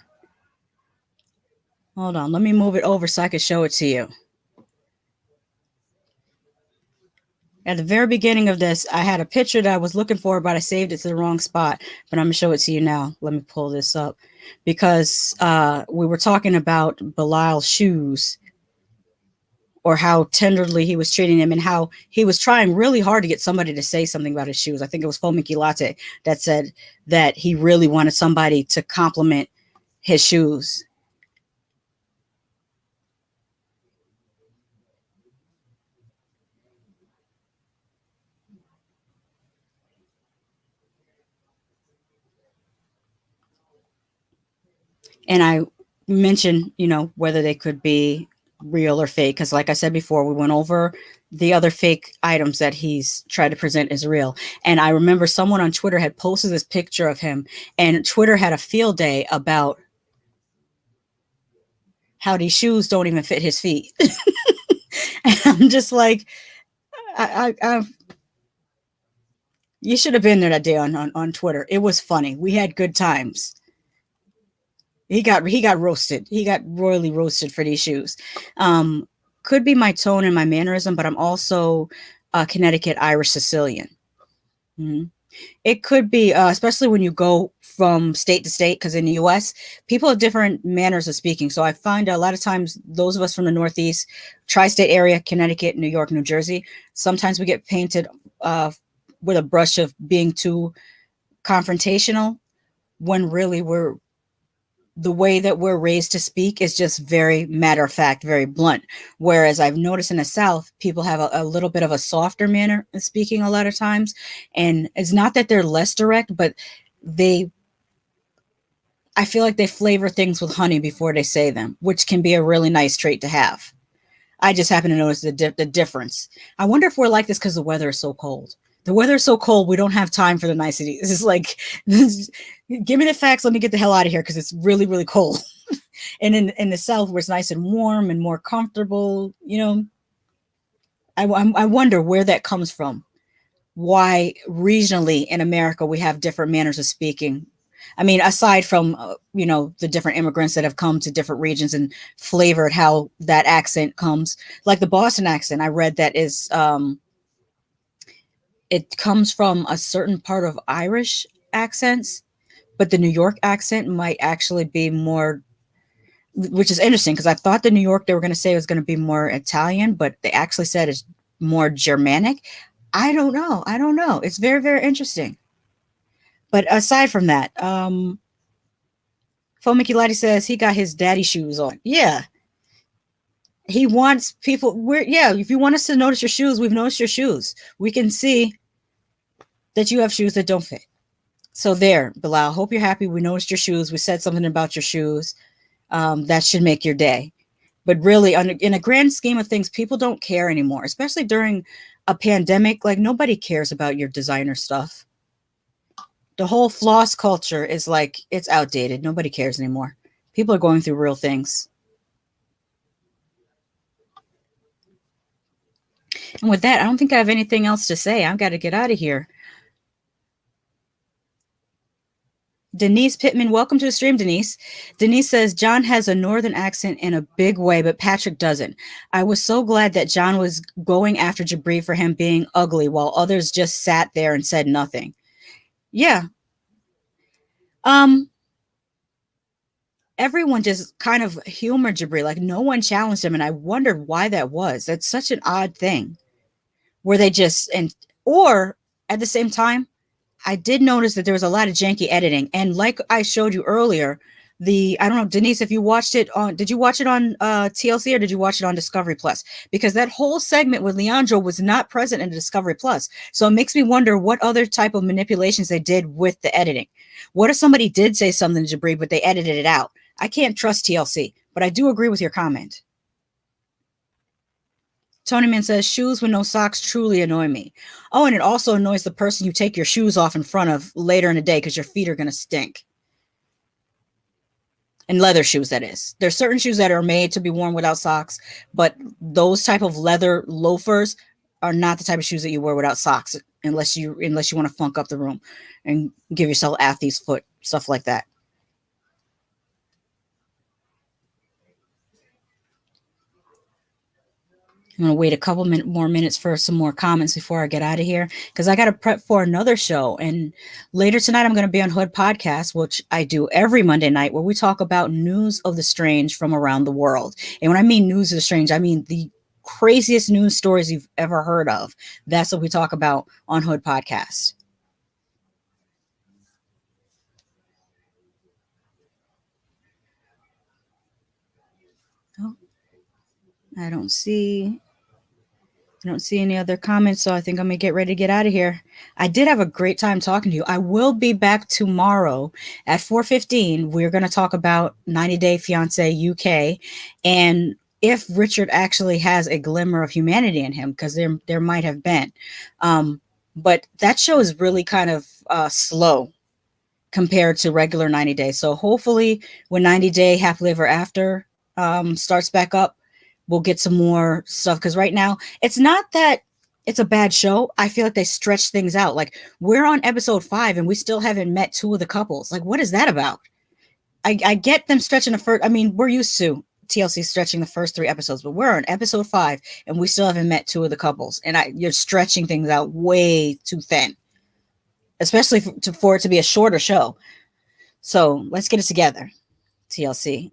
Hold on, let me move it over so I can show it to you. At the very beginning of this, I had a picture that I was looking for, but I saved it to the wrong spot. But I'm going to show it to you now. Let me pull this up. Because we were talking about Bilal's shoes, or how tenderly he was treating him, and how he was trying really hard to get somebody to say something about his shoes. I think it was Fomiki Latte that said that he really wanted somebody to compliment his shoes. And I mentioned, whether they could be real or fake, because like I said before, we went over the other fake items that he's tried to present as real. And I remember someone on Twitter had posted this picture of him, and Twitter had a field day about how these shoes don't even fit his feet. And I'm just like, you should have been there that day on Twitter. It was funny. We had good times. He got roasted. He got royally roasted for these shoes. Could be my tone and my mannerism, but I'm also Connecticut, Irish, Sicilian. Mm-hmm. It could be, especially when you go from state to state, because in the U.S., people have different manners of speaking. So I find a lot of times those of us from the Northeast, tri-state area, Connecticut, New York, New Jersey, sometimes we get painted with a brush of being too confrontational, when really the way that we're raised to speak is just very matter of fact, very blunt. Whereas I've noticed in the South, people have a little bit of a softer manner of speaking a lot of times. And it's not that they're less direct, but I feel like they flavor things with honey before they say them, which can be a really nice trait to have. I just happen to notice the difference. I wonder if we're like this because the weather is so cold. The weather is so cold, we don't have time for the niceties. It's like, give me the facts, let me get the hell out of here, because it's really, really cold. And in the South, where it's nice and warm and more comfortable, I wonder where that comes from. Why regionally in America we have different manners of speaking. I mean, aside from, the different immigrants that have come to different regions and flavored how that accent comes. Like the Boston accent, I read that is it comes from a certain part of Irish accents, but the New York accent might actually be more, which is interesting because I thought the New York they were going to say was going to be more Italian, but they actually said it's more Germanic. I don't know. I don't know. It's very, very interesting. But aside from that, Fomikilati says he got his daddy shoes on. Yeah. He wants people, yeah, if you want us to notice your shoes, we've noticed your shoes. We can see that you have shoes that don't fit. So there, Bilal, hope you're happy. We noticed your shoes. We said something about your shoes. That should make your day. But really, in a grand scheme of things, people don't care anymore, especially during a pandemic. Like, nobody cares about your designer stuff. The whole floss culture is like, it's outdated. Nobody cares anymore. People are going through real things. And with that, I don't think I have anything else to say. I've got to get out of here. Denise Pittman, welcome to the stream, Denise. Denise says, John has a northern accent in a big way, but Patrick doesn't. I was so glad that John was going after Jibri for him being ugly while others just sat there and said nothing. Yeah. Everyone just kind of humored Jibri. Like, no one challenged him, and I wondered why that was. That's such an odd thing. Where they just, or at the same time, I did notice that there was a lot of janky editing. And like I showed you earlier, I don't know, Denise, if you watched it on, did you watch it on TLC or did you watch it on Discovery Plus? Because that whole segment with Leeandro was not present in Discovery Plus. So it makes me wonder what other type of manipulations they did with the editing. What if somebody did say something to Jibri, but they edited it out? I can't trust TLC, but I do agree with your comment. Tony Man says, shoes with no socks truly annoy me. Oh, and it also annoys the person you take your shoes off in front of later in the day because your feet are going to stink. And leather shoes, that is. There's certain shoes that are made to be worn without socks, but those type of leather loafers are not the type of shoes that you wear without socks unless you want to funk up the room and give yourself athlete's foot, stuff like that. I'm going to wait a couple more minutes for some more comments before I get out of here because I got to prep for another show. And later tonight, I'm going to be on Hood Podcast, which I do every Monday night, where we talk about news of the strange from around the world. And when I mean news of the strange, I mean the craziest news stories you've ever heard of. That's what we talk about on Hood Podcast. Oh, I don't see any other comments, so I think I'm going to get ready to get out of here. I did have a great time talking to you. I will be back tomorrow at 4:15. We're going to talk about 90 Day Fiance UK and if Richard actually has a glimmer of humanity in him, because there might have been. But that show is really kind of slow compared to regular 90 Day. So hopefully when 90 Day Happily Ever After starts back up, we'll get some more stuff. Because right now, it's not that it's a bad show. I feel like they stretch things out. Like, we're on episode 5 and we still haven't met 2 of the couples. Like, what is that about? I get them stretching the first. I mean, we're used to TLC stretching the first 3 episodes, but we're on episode 5 and we still haven't met 2 of the couples. And you're stretching things out way too thin, especially for it to be a shorter show. So let's get it together. TLC.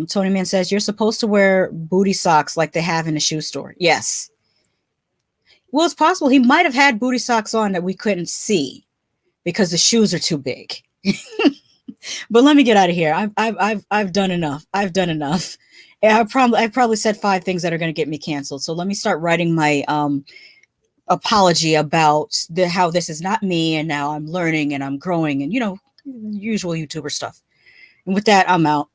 Tony Man says, you're supposed to wear booty socks like they have in the shoe store. Yes. Well, it's possible he might have had booty socks on that we couldn't see because the shoes are too big. But let me get out of here. I've done enough. I've done enough. I've probably said 5 things that are going to get me canceled. So let me start writing my apology about how this is not me and now I'm learning and I'm growing and usual YouTuber stuff. And with that, I'm out.